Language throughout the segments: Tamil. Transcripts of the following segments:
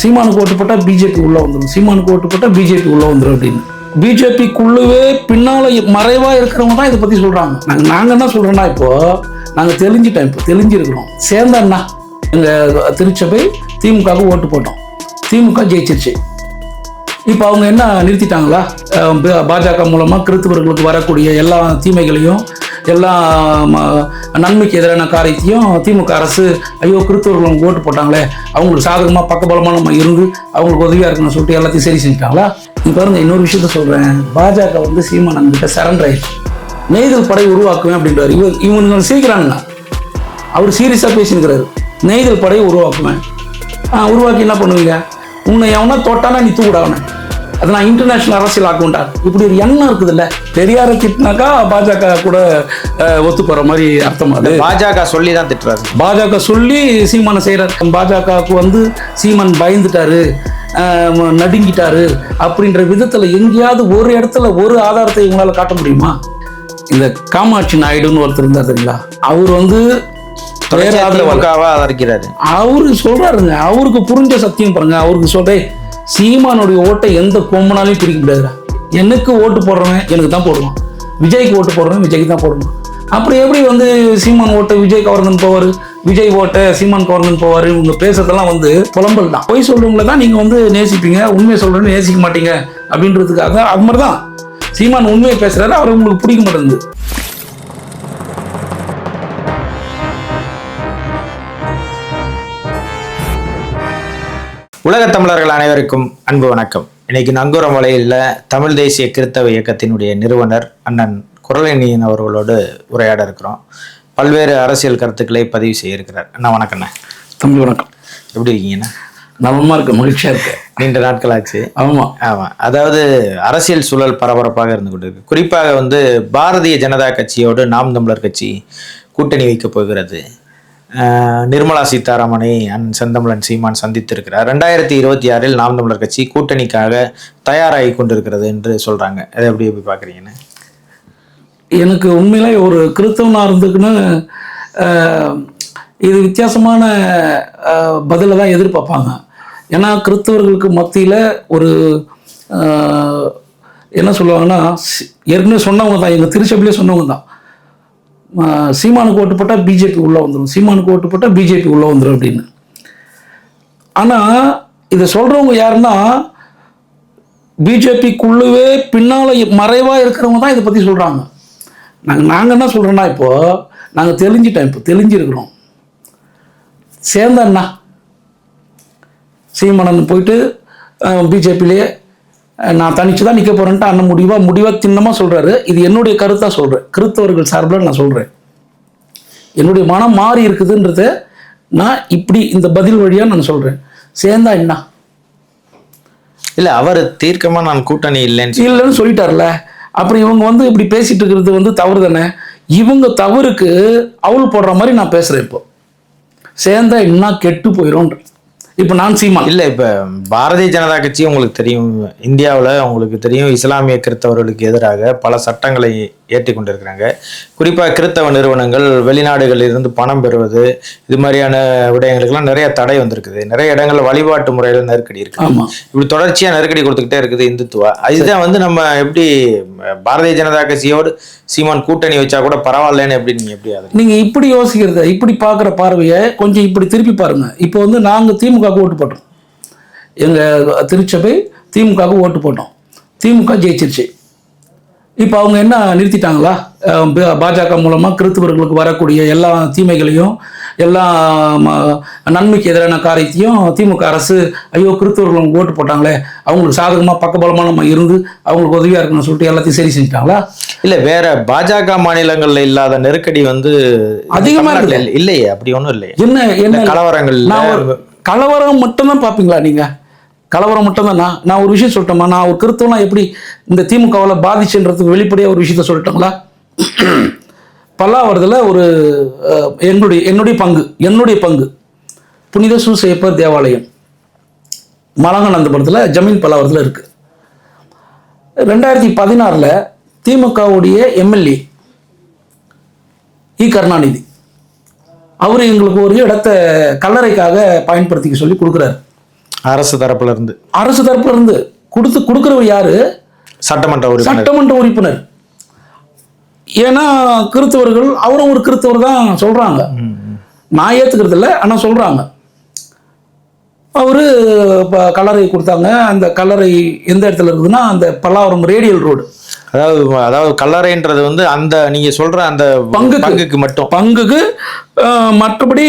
சீமானுக்கு ஓட்டு போட்டால் பிஜேபி உள்ளே வந்துடும், சீமானுக்கு ஓட்டு போட்டால் பிஜேபி உள்ளே வந்துடும் அப்படின்னு. பிஜேபிக்குள்ளவே பின்னால் மறைவாக இருக்கிறவங்க தான் இதை பற்றி சொல்கிறாங்க. நாங்கள் என்ன சொல்கிறோன்னா, இப்போது நாங்கள் தெளிஞ்சிட்டோம், இப்போ தெளிஞ்சிருக்கிறோம். சேர்ந்தா எங்கள் திருச்சபை திமுகவுக்கு ஓட்டு போட்டோம், திமுக ஜெயிச்சிருச்சு. இப்போ அவங்க என்ன நிறுத்திட்டாங்களா? பாஜக மூலமாக கிறிஸ்தவர்களுக்கு வரக்கூடிய எல்லா தீமைகளையும் எல்லா நன்மைக்கு எதிரான காரியத்தையும் திமுக அரசு ஐயோ கிறிஸ்தவர்கள் ஓட்டு போட்டாங்களே, அவங்களுக்கு சாதகமாக பக்கபலமாக நம்ம இருந்து அவங்களுக்கு உதவியாக இருக்கணும்னு சொல்லிட்டு எல்லாத்தையும் சரி செஞ்சுட்டாங்களா? நீ பாருங்க, இன்னொரு விஷயத்த சொல்கிறேன். பாஜக சீமான் கிட்ட சரண்டர் ஆயிடுச்சு. நெய்தல் படை உருவாக்குவேன் அப்படின்றாரு. இவங்க சிரிக்கிறானுங்க. அவர் சீரியஸாக பேசியிருக்கிறாரு. நெய்தல் படையை உருவாக்குவேன். உருவாக்கி என்ன பண்ணுவீங்க? உன்னை எவனா தோட்டானா நீ தூக்கிடாவன, அது நான் இன்டர்நேஷனல் அரசியல் ஆக்குண்டா. இப்படி ஒரு எண்ணம் இருக்குதுல்ல. பெரியாரை திட்டினாக்கா பாஜக கூட ஒத்து போற மாதிரி அர்த்தமாது. பாஜக சொல்லி தான் திட்டுறாரு. பாஜக சொல்லி சீமானை செய்யறாரு. பாஜகவுக்கு சீமான் பயந்துட்டாரு, நடுங்கிட்டாரு அப்படின்ற விதத்துல எங்கேயாவது ஒரு இடத்துல ஒரு ஆதாரத்தை இவங்களால காட்ட முடியுமா? இந்த காமாட்சி நாயுடுன்னு ஒருத்தர் இருந்தார் தெரியுங்களா? அவர் அவரு சொல்றாருங்க, அவருக்கு புரிஞ்ச சத்தியம் பாருங்க. அவருக்கு சொல்றேன், சீமானுடைய ஓட்டை எந்த கொம்பனாலையும் பிரிக்க முடியாதுடா. எனக்கு ஓட்டு போடுறவன் எனக்கு தான் போடுவான், விஜய்க்கு ஓட்டு போடுறவன் விஜய்க்கு தான் போடுவான். அப்படி எப்படி சீமான் ஓட்டை விஜய் கவர்னன் போவார், விஜய் ஓட்டை சீமான் கவர்னன் போவார்? இவங்க பேசுறதெல்லாம் புலம்பல் தான். பொய் சொல்றவங்கள தான் நீங்க நேசிப்பீங்க, உண்மையை சொல்றேன்னு நேசிக்க மாட்டீங்க அப்படின்றதுக்காக. அது மாதிரி தான் சீமான் உண்மையை பேசுறாரு, அவர் உங்களுக்கு பிடிக்க மாட்டேங்குது. உலக தமிழர்கள் அனைவருக்கும் அன்பு வணக்கம். இன்னைக்கு நங்கூரமலையில் தமிழ் தேசிய கிறிஸ்தவ இயக்கத்தினுடைய நிறுவனர் அண்ணன் குறளணியன் அவர்களோடு உரையாட இருக்கிறோம். பல்வேறு அரசியல் கருத்துக்களை பதிவு செய்ய இருக்கிறார். அண்ணா வணக்கண்ணே. தம்பி வணக்கம். எப்படி இருக்கீங்கண்ணா? நலமா இருக்கு, மகிழ்ச்சியா இருக்கு. நீண்ட நாட்கள் ஆச்சு. ஆமா. அதாவது அரசியல் சூழல் பரபரப்பாக இருந்து கொண்டிருக்கு. குறிப்பாக பாரதிய ஜனதா கட்சியோடு நாம் தமிழர் கட்சி கூட்டணி வைக்க போகிறது. நிர்மலா சீதாராமனை செந்தமிழன் சீமான் சந்தித்திருக்கிறார். 2026 நாம் தமிழர் கட்சி கூட்டணிக்காக தயாராகி கொண்டிருக்கிறது என்று சொல்றாங்க. அதை எப்படி பாக்குறீங்கன்னு? எனக்கு உண்மையிலே ஒரு கிறிஸ்தவனா இருந்துக்குன்னு இது வித்தியாசமான பதில தான் எதிர்பார்ப்பாங்க. ஏன்னா கிறிஸ்தவர்களுக்கு மத்தியில் ஒரு என்ன சொல்லுவாங்கன்னா, ஏற்கனவே சொன்னவங்க தான், எங்கள் திருச்சபையிலே சொன்னவங்க தான், சீமானுக்கு ஓட்டு போட்டால் பிஜேபி உள்ளே வந்துடும், சீமானுக்கு ஓட்டு போட்டால் பிஜேபி உள்ளே வந்துடும் அப்படின்னு. ஆனால் இதை சொல்கிறவங்க யாருன்னா, பிஜேபிக்குள்ளவே பின்னால் மறைவாக இருக்கிறவங்க தான் இதை பற்றி சொல்கிறாங்க. நாங்கள் என்ன சொல்கிறோன்னா, இப்போது நாங்கள் தெளிஞ்சிட்டோம், இப்போ தெளிஞ்சிருக்கிறோம். சேர்ந்தா சீமானன் போயிட்டு பிஜேபியிலே நான் தனிச்சு தான் நிற்க போகிறேன்ட்டு அண்ணன் முடிவாக திண்ணமாக சொல்கிறாரு. இது என்னுடைய கருத்தாக சொல்கிறேன், கிறிஸ்தவர்கள் சார்பில் நான் சொல்கிறேன். என்னுடைய மனம் மாறி இருக்குதுன்றத நான் இப்படி இந்த பதில் வழியாக நான் சொல்கிறேன். சேர்ந்தா என்ன இல்லை, அவர் தீர்க்கமாக நான் கூட்டணி இல்லைன்னு சொல்லிட்டார்ல. அப்புறம் இவங்க இப்படி பேசிட்டு இருக்கிறது தவறு தானே. இவங்க தவறுக்கு அவள் போடுற மாதிரி நான் பேசுகிறேன். இப்போ சேர்ந்தா என்ன கெட்டு போயிடும். இப்போ நான் சீமான் இல்லை, இப்போ பாரதிய ஜனதா கட்சி உங்களுக்கு தெரியும், இந்தியாவில் உங்களுக்கு தெரியும், இஸ்லாமிய கிறிஸ்தவர்களுக்கு எதிராக பல சட்டங்களை ஏற்றி கொண்டிருக்கிறாங்க. குறிப்பாக கிறிஸ்தவ நிறுவனங்கள் வெளிநாடுகளில் இருந்து பணம் பெறுவது, இது மாதிரியான விடயங்களுக்கெல்லாம் நிறைய தடை வந்திருக்குது. நிறைய இடங்களில் வழிபாட்டு முறையில் நெருக்கடி இருக்குது. இப்படி தொடர்ச்சியாக நெருக்கடி கொடுத்துக்கிட்டே இருக்குது இந்துத்துவா. இதுதான் நம்ம எப்படி பாரதிய ஜனதா கட்சியோடு சீமான் கூட்டணி வச்சா கூட பரவாயில்லன்னு எப்படி நீங்கள் இப்படி யோசிக்கிறத, இப்படி பார்க்குற பார்வையை கொஞ்சம் இப்படி திருப்பி பாருங்க. இப்போ நாங்கள் திமுக ஓட்டு போட்டோம், எங்கள் திருச்சபை திமுகவுக்கு ஓட்டு போட்டோம், திமுக ஜெயிச்சிருச்சு. இப்போ அவங்க என்ன நிறுத்திட்டாங்களா? பாஜக மூலமாக கிறிஸ்தவர்களுக்கு வரக்கூடிய எல்லா தீமைகளையும் எல்லா நன்மைக்கு எதிரான காரியத்தையும் திமுக அரசு ஐயோ கிறிஸ்தவர்களுக்கு ஓட்டு போட்டாங்களே, அவங்களுக்கு சாதகமாக பக்கபலமாக நம்ம இருந்து அவங்களுக்கு உதவியாக இருக்கணும்னு சொல்லிட்டு எல்லாத்தையும் சரி செஞ்சுட்டாங்களா? இல்லை, வேற பாஜக மாநிலங்கள்ல இல்லாத நெருக்கடி அதிகமாக இல்லையே. அப்படி ஒன்றும் இல்லை. என்ன கலவரங்கள்? கலவரம் மட்டும்தான் பார்ப்பீங்களா நீங்கள்? கலவரம் மட்டும்தான். நான் ஒரு விஷயம் சொல்லிட்டோமா? நான் ஒரு கிறிஸ்தவனா எப்படி இந்த திமுகவில் பாதிச்சுன்றதுக்கு வெளிப்படையாக ஒரு விஷயத்த சொல்லிட்டோங்களா? பல்லாவரத்தில் ஒரு என்னுடைய பங்கு புனித சூசையப்பர் தேவாலயம் மலங்கநந்தபுரத்தில் ஜமீன் பல்லாவரத்தில் இருக்குது. 2016 திமுகவுடைய எம்எல்ஏ கருணாநிதி அவர் எங்களுக்கு ஒரு இடத்த கல்லறைக்காக பயன்படுத்திக்க சொல்லி கொடுக்குறாரு. அரசு தரப்புல இருந்து கொடுக்கிறவர் யாரு? சட்டமன்ற உறுப்பினர். ஏன்னா கிறிஸ்தவர்கள், அவரும் ஒரு கிறிஸ்தவர் தான் சொல்றாங்க, நான் ஏத்துக்கிறது இல்லை, ஆனா சொல்றாங்க. அவரு கல்லறை கொடுத்தாங்க. அந்த கல்லறை எந்த இடத்துல இருக்குதுன்னா அந்த பல்லாவரம் ரேடியல் ரோடு. அதாவது கல்லறைன்றது வந்து அந்த நீங்க சொல்ற அந்த பங்குக்கு மட்டும் மற்றபடி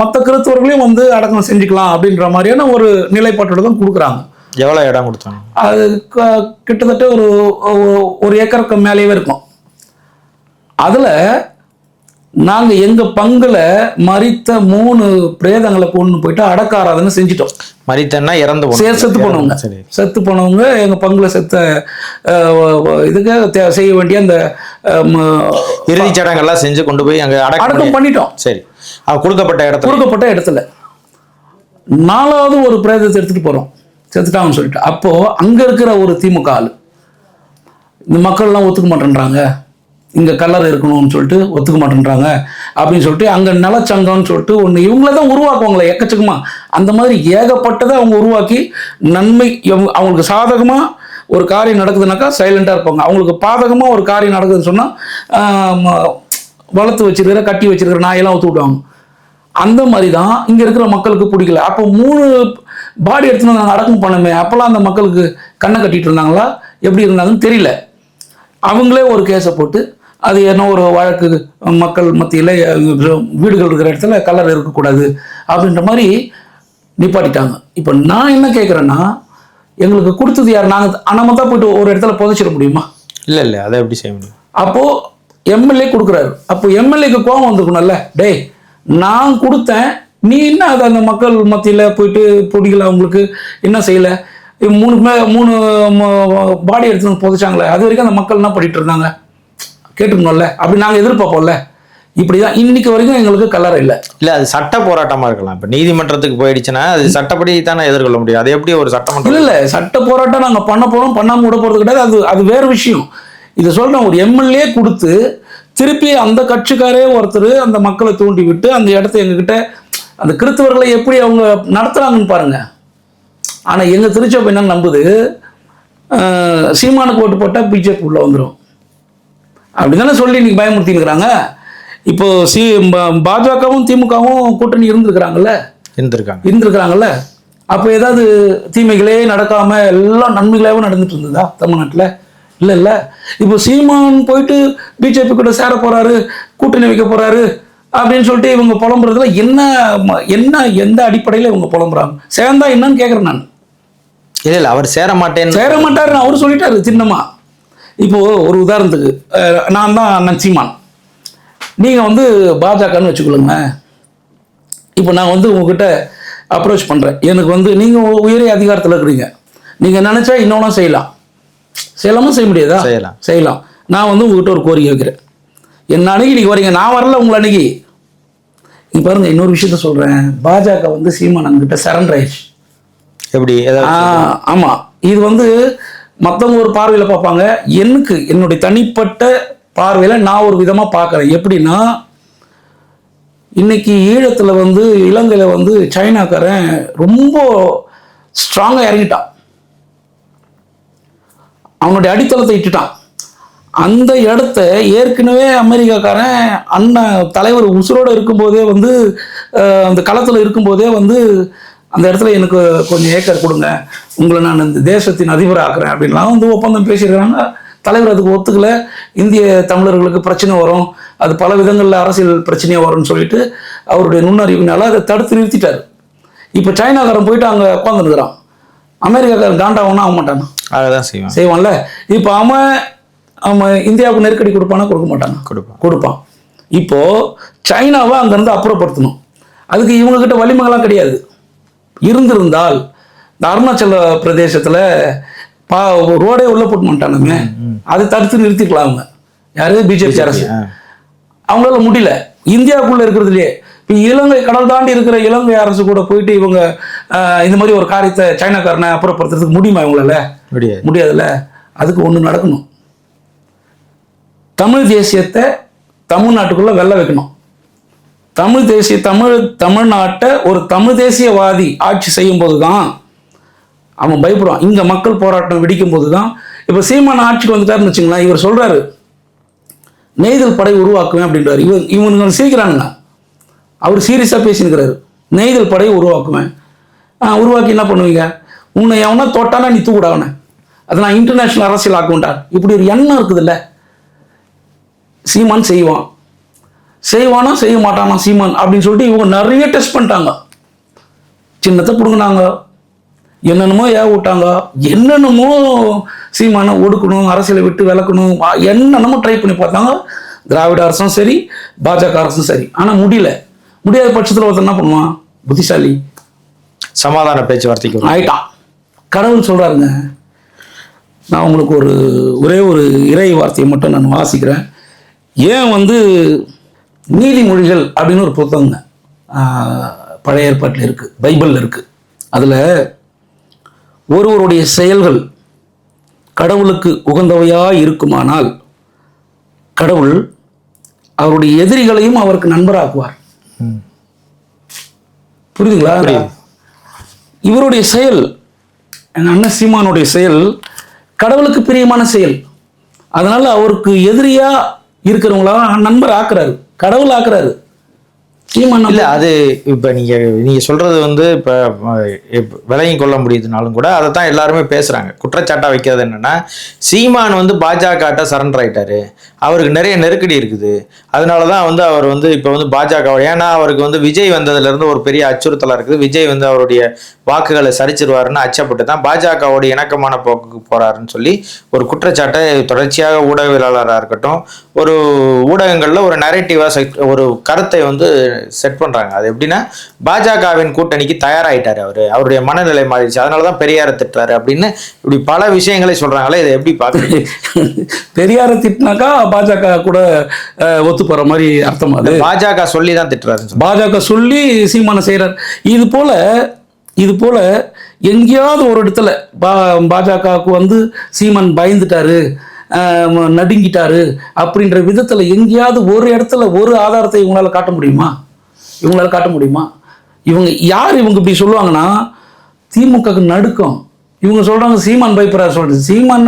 மற்ற கிறிஸ்தவர்களையும் வந்து அடக்கம் செஞ்சுக்கலாம் அப்படின்ற மாதிரியான ஒரு நிலைப்பாட்டோட தான் கொடுக்குறாங்க. எவ்வளவு இடம் கொடுத்தாங்க? அது கிட்டத்தட்ட ஒரு ஏக்கருக்கு மேலேயே இருக்கும். அதுல நாங்க எங்க பங்குல மரித்த 3 பிரேதங்களை கொண்டு போயிட்டு அடக்க ஆராதனை செஞ்சிட்டோம். மரித்தன்னா செத்து போனவங்க எங்க பங்குல செத்த இதுக்கு செய்ய வேண்டிய அந்த இறுதிச் சடங்கெல்லாம் செஞ்சு கொண்டு போய் அங்க அடக்கம் பண்ணிட்டோம். சரி, கொடுக்கப்பட்ட இடத்துல 4வது ஒரு பிரேதத்தை எடுத்துட்டு போறோம், செத்துட்டாங்கன்னு சொல்லிட்டு. அப்போ அங்க இருக்கிற ஒரு திமுக ஆளு, இந்த மக்கள் எல்லாம் ஒத்துக்க மாட்டேன்றாங்க, இங்க கல்லறை இருக்கணும்னு சொல்லிட்டு ஒத்துக்க மாட்டேன்றாங்க அப்படின்னு சொல்லிட்டு அங்க நலச்சங்கம்னு சொல்லிட்டு ஒண்ணு இவங்கள தான் உருவாக்குவாங்களே எக்கச்சக்கமா. அந்த மாதிரி ஏகப்பட்டதை அவங்க உருவாக்கி நன்மை அவங்களுக்கு சாதகமா ஒரு காரியம் நடக்குதுனாக்கா சைலண்டா இருப்பாங்க, அவங்களுக்கு பாதகமா ஒரு காரியம் நடக்குதுன்னு சொன்னா வளர்த்து வச்சிருக்கிற கட்டி வச்சிருக்கிற நாயெல்லாம் ஒத்து விடுவாங்க. அந்த மாதிரி தான் இங்க இருக்கிற மக்களுக்கு பிடிக்கல. அப்போ 3 பாடி எடுத்துன்னு நாங்கள் அடக்கம் பண்ணமே, அப்பெல்லாம் அந்த மக்களுக்கு கண்ணை கட்டிட்டு இருந்தாங்களா எப்படி இருந்தாங்கன்னு தெரியல. அவங்களே ஒரு கேஸை போட்டு அது என்ன ஒரு வழக்கு, மக்கள் மத்தியில் வீடுகள் இருக்கிற இடத்துல கல்லறை இருக்கக்கூடாது அப்படின்ற மாதிரி நிப்பாட்டிட்டாங்க. இப்போ நான் என்ன கேட்குறேன்னா, எங்களுக்கு கொடுத்தது யார்? நாங்கள் நம்ம தான் போயிட்டு ஒரு இடத்துல புதைச்சிட முடியுமா? இல்லை, அதை எப்படி செய்ய முடியும்? அப்போது எம்எல்ஏ கொடுக்குறாரு. அப்போ எம்எல்ஏக்கு கோபம் வந்துருக்கணும்ல, டேய் நான் கொடுத்தேன், நீ என்ன அதை அந்த மக்கள் மத்தியில் போயிட்டு பிடிக்கல, அவங்களுக்கு என்ன செய்யலை? 3 பாடி எடுத்து புதைச்சாங்களே, அது வரைக்கும் அந்த மக்கள் என்ன பண்ணிட்டு இருந்தாங்க கேட்டுக்கணும்ல, அப்படி நாங்கள் எதிர்பார்ப்போம்ல. இப்படிதான் இன்னைக்கு வரைக்கும் எங்களுக்கு கல்லறை இல்லை. அது சட்ட போராட்டமா இருக்கலாம். இப்போ நீதிமன்றத்துக்கு போயிடுச்சுன்னா அது சட்டப்படி தானே எதிர்கொள்ள முடியும். அது எப்படி ஒரு சட்டமன்றம்? இல்லை, சட்ட போராட்டம் நாங்கள் பண்ண போகிறோம், பண்ணாமல் விட போகிறது கிடையாது. அது வேறு விஷயம். இதை சொல்கிறேன், ஒரு எம்எல்ஏ கொடுத்து திருப்பி அந்த கட்சிக்காரே ஒருத்தர் அந்த மக்களை தூண்டி விட்டு அந்த இடத்த எங்ககிட்ட அந்த கிறிஸ்தவர்களை எப்படி அவங்க நடத்துகிறாங்கன்னு பாருங்க. ஆனால் எங்கள் திருச்சபை என்ன நம்புது, சீமானுக்கு ஓட்டு போட்டால் பிஜேபி உள்ள வந்துடும் அப்படி தானே சொல்லி இன்னைக்கு பயமுறுத்தினுக்கிறாங்க. இப்போ பாஜகவும் திமுகவும் கூட்டணி இருந்திருக்கிறாங்கல்ல. அப்போ ஏதாவது தீமைகளே நடக்காம எல்லாம் நன்மைகளாகவும் நடந்துட்டு இருந்ததா தமிழ்நாட்டில்? இல்லை. இப்போ சீமான் போயிட்டு பிஜேபி கூட சேர போறாரு, கூட்டணி வைக்க போறாரு அப்படின்னு சொல்லிட்டு இவங்க புலம்புறதுல என்ன எந்த அடிப்படையில் இவங்க புலம்புறாங்க? சேர்ந்தா என்னன்னு கேட்குறேன் நான். இல்லை, அவர் சேர மாட்டாருன்னு அவரு சொல்லிட்டாரு சின்னமா. இப்போ ஒரு உதாரணத்துக்கு நான் தான் அண்ணன் சீமான், நீங்கள் வந்து பாஜகன்னு வச்சுக்கொள்ளுங்க. இப்போ நான் வந்து உங்ககிட்ட அப்ரோச் பண்ணுறேன், எனக்கு வந்து நீங்கள் உயரிய அதிகாரத்தில் இருக்கிறீங்க, நீங்கள் நினச்சா இன்னொன்னும் செய்யலாமா செய்ய முடியாதா? செய்யலாம். நான் வந்து உங்ககிட்ட ஒரு கோரிக்கை வைக்கிறேன், என்ன அன்னைக்கு நீங்கள் வரீங்க, நான் வரல உங்களை அன்னைக்கு. நீங்க பாருங்க, இன்னொரு விஷயத்த சொல்கிறேன், பாஜக வந்து சீமான் அங்கிட்ட சரண்டர் ஆயிடுச்சு. எப்படி? ஆமாம், இது வந்து மற்றவங்க ஒரு பார்வையில் பார்ப்பாங்க, என்னுடைய தனிப்பட்ட பார்வையில் நான் ஒரு விதமாக பார்க்குறேன். எப்படின்னா, இன்னைக்கு ஈழத்தில் வந்து இலங்கையில் வந்து சைனாக்காரன் ரொம்ப ஸ்ட்ராங்காக இறங்கிட்டான், அவனுடைய அடித்தளத்தை இட்டுட்டான். அந்த இடத்த ஏற்கனவே அமெரிக்காக்காரன் அண்ணன் தலைவர் உசுரோடு இருக்கும்போதே வந்து அந்த களத்தில் இருக்கும்போதே வந்து அந்த இடத்துல எனக்கு கொஞ்சம் ஏக்கர் கொடுங்க, உங்களை நான் இந்த தேசத்தின் அதிபர் ஆக்குறேன் அப்படின்லாம் வந்து ஒப்பந்தம் பேசியிருக்கிறாங்க. தலைவர் அதுக்கு ஒத்துக்கல, இந்திய தமிழர்களுக்கு பிரச்சனை வரும், அது பல விதங்களில் அரசியல் பிரச்சனையாக வரும்னு சொல்லிட்டு அவருடைய நுண்ணறிவினால அதை தடுத்து நிறுத்திட்டார். இப்போ சைனாக்காரன் போயிட்டு அங்கே உட்காந்துருக்கிறான், அமெரிக்காக்காரன் காண்டாவனா ஆக மாட்டானா? அதான் செய்வான்ல. இப்போ அவன் இந்தியாவுக்கு நெருக்கடி கொடுப்பானா? கொடுக்க மாட்டானா? கொடுப்பான். இப்போ சைனாவை அங்கேருந்து அப்புறப்படுத்தணும், அதுக்கு இவங்ககிட்ட வலிமைகள்லாம் கிடையாது. இருந்திருந்தால் இந்த அருணாச்சல பிரதேசத்தில் ரோடே உள்ள போட்டு மாட்டானுமே, அதை தடுத்து நிறுத்திக்கலாம். அவங்க யாரு? பிஜேபி அரசு. அவங்களால முடியல. இந்தியாவுக்குள்ள இருக்கிறதுலையே இப்போ இலங்கை கடல் தாண்டி இருக்கிற இலங்கை அரசு கூட போயிட்டு இவங்க இந்த மாதிரி ஒரு காரியத்தை சைனாக்காரனை அப்புறப்படுத்துறதுக்கு முடியுமா இவங்களால? முடியாதுல்ல. அதுக்கு ஒன்று நடக்கணும், தமிழ் தேசியத்தை தமிழ்நாட்டுக்குள்ள வெல்ல வைக்கணும். தமிழ்நாட்டை ஒரு தமிழ் தேசியவாதி ஆட்சி செய்யும் போது தான் அவன் பயப்படுவான். இங்க மக்கள் போராட்டம் வெடிக்கும் போது தான். இப்போ சீமான ஆட்சிக்கு வந்துட்டாருன்னு வச்சுங்களேன், இவர் சொல்றாரு நெய்தல் படை உருவாக்குவேன் அப்படின்றாரு. இவனுங்க சீக்கிரானுங்க, அவர் சீரியஸாக பேசினுக்கிறாரு. நெய்தல் படை உருவாக்குவேன். உருவாக்கி என்ன பண்ணுவீங்க, உன்னை எவனா தோட்டானா நீ தூக்கூடாவன, அதை நான் இன்டர்நேஷனல் அரசியல் ஆக்குவேன்டா. இப்படி ஒரு எண்ணம் இருக்குதுல்ல. சீமான் செய்வானா செய்ய மாட்டானா சீமான் அப்படின்னு சொல்லிட்டு இவங்க நிறைய டெஸ்ட் பண்ணிட்டாங்க. சின்னத்தை பிடுங்கினாங்க, என்னென்னமோ விட்டாங்க, என்னென்னமோ சீமானை ஒடுக்கணும், அரசியலை விட்டு விளக்கணும், என்னென்னமோ ட்ரை பண்ணி பார்த்தாங்க. திராவிட அரசும் சரி, பாஜக அரசும் சரி. ஆனால் முடியாத பட்சத்தில் ஒருத்தர் என்ன பண்ணுவான், புத்திசாலி, சமாதான பேச்சுவார்த்தைக்கு ஆயிட்டான். கடவுள் சொல்றாருங்க, நான் உங்களுக்கு ஒரே ஒரு இறை வார்த்தையை மட்டும் நான் வாசிக்கிறேன். ஏன் நீதிமொழிகள் அப்படின்னு ஒரு புத்தகங்க பழைய ஏற்பாட்டில் இருக்கு, பைபிளில் இருக்கு. அதில் ஒருவருடைய செயல்கள் கடவுளுக்கு உகந்தவையாக இருக்குமானால் கடவுள் அவருடைய எதிரிகளையும் அவருக்கு நண்பராக்குவார். புரியுதுங்களா? இவருடைய செயல், எங்க அண்ணன் சீமானுடைய செயல் கடவுளுக்கு பிரியமான செயல். அதனால அவருக்கு எதிரியா இருக்கிறவங்களா நண்பர் ஆக்குறாரு, கடவுள் ஆக்குறாரு. இல்ல அது இப்ப நீங்க சொல்றது இப்ப விலகி கொள்ள முடியுதுனாலும் கூட அதைத்தான் எல்லாருமே பேசுறாங்க. குற்றச்சாட்டா வைக்கிறது என்னன்னா, சீமான் பாஜக சரண்டர் ஆயிட்டாரு, அவருக்கு நிறைய நெருக்கடி இருக்குது, அதனாலதான் அவர் இப்ப பாஜக, ஏன்னா அவருக்கு விஜய் வந்ததுல இருந்து ஒரு பெரிய அச்சுறுத்தலா இருக்குது. விஜய் அவருடைய வாக்குகளை சரிச்சிருவாருன்னு அச்சப்பட்டு தான் பாஜகவோட இணக்கமான போக்குக்கு போறாருன்னு சொல்லி ஒரு குற்றச்சாட்டை தொடர்ச்சியாக ஊடகவியலாளராக இருக்கட்டும், ஒரு ஊடகங்கள்ல ஒரு நரேட்டிவா ஒரு கருத்தை செட் பண்றாங்க. அது எப்படின்னா, பாஜகவின் கூட்டணிக்கு தயாராயிட்டாரு, அவருடைய மனநிலை மாறிடுச்சு, அதனாலதான் பெரியாரை திட்டுறாரு அப்படின்னு இப்படி பல விஷயங்களை சொல்றாங்களே. இதை எப்படி பாக்குறீங்க? பெரியாரை திட்டினாக்கா பாஜக கூட ஒத்து போற மாதிரி அர்த்தம். அது பாஜக சொல்லி தான் திட்டுறாரு, பாஜக சொல்லி சீமான செய்யறாரு. இது போல எங்கேயாவது ஒரு இடத்துல பாஜகவுக்கு சீமான் பயந்துட்டாரு, நடுங்கிட்டாரு அப்படின்ற விதத்துல எங்கேயாவது ஒரு இடத்துல ஒரு ஆதாரத்தை இவங்களால காட்ட முடியுமா? இவங்க யார் இப்படி சொல்லுவாங்கன்னா, திமுகக்கு நடுக்கம். இவங்க சொல்றாங்க சீமான் பயப்படுறாரு சொல்றது. சீமான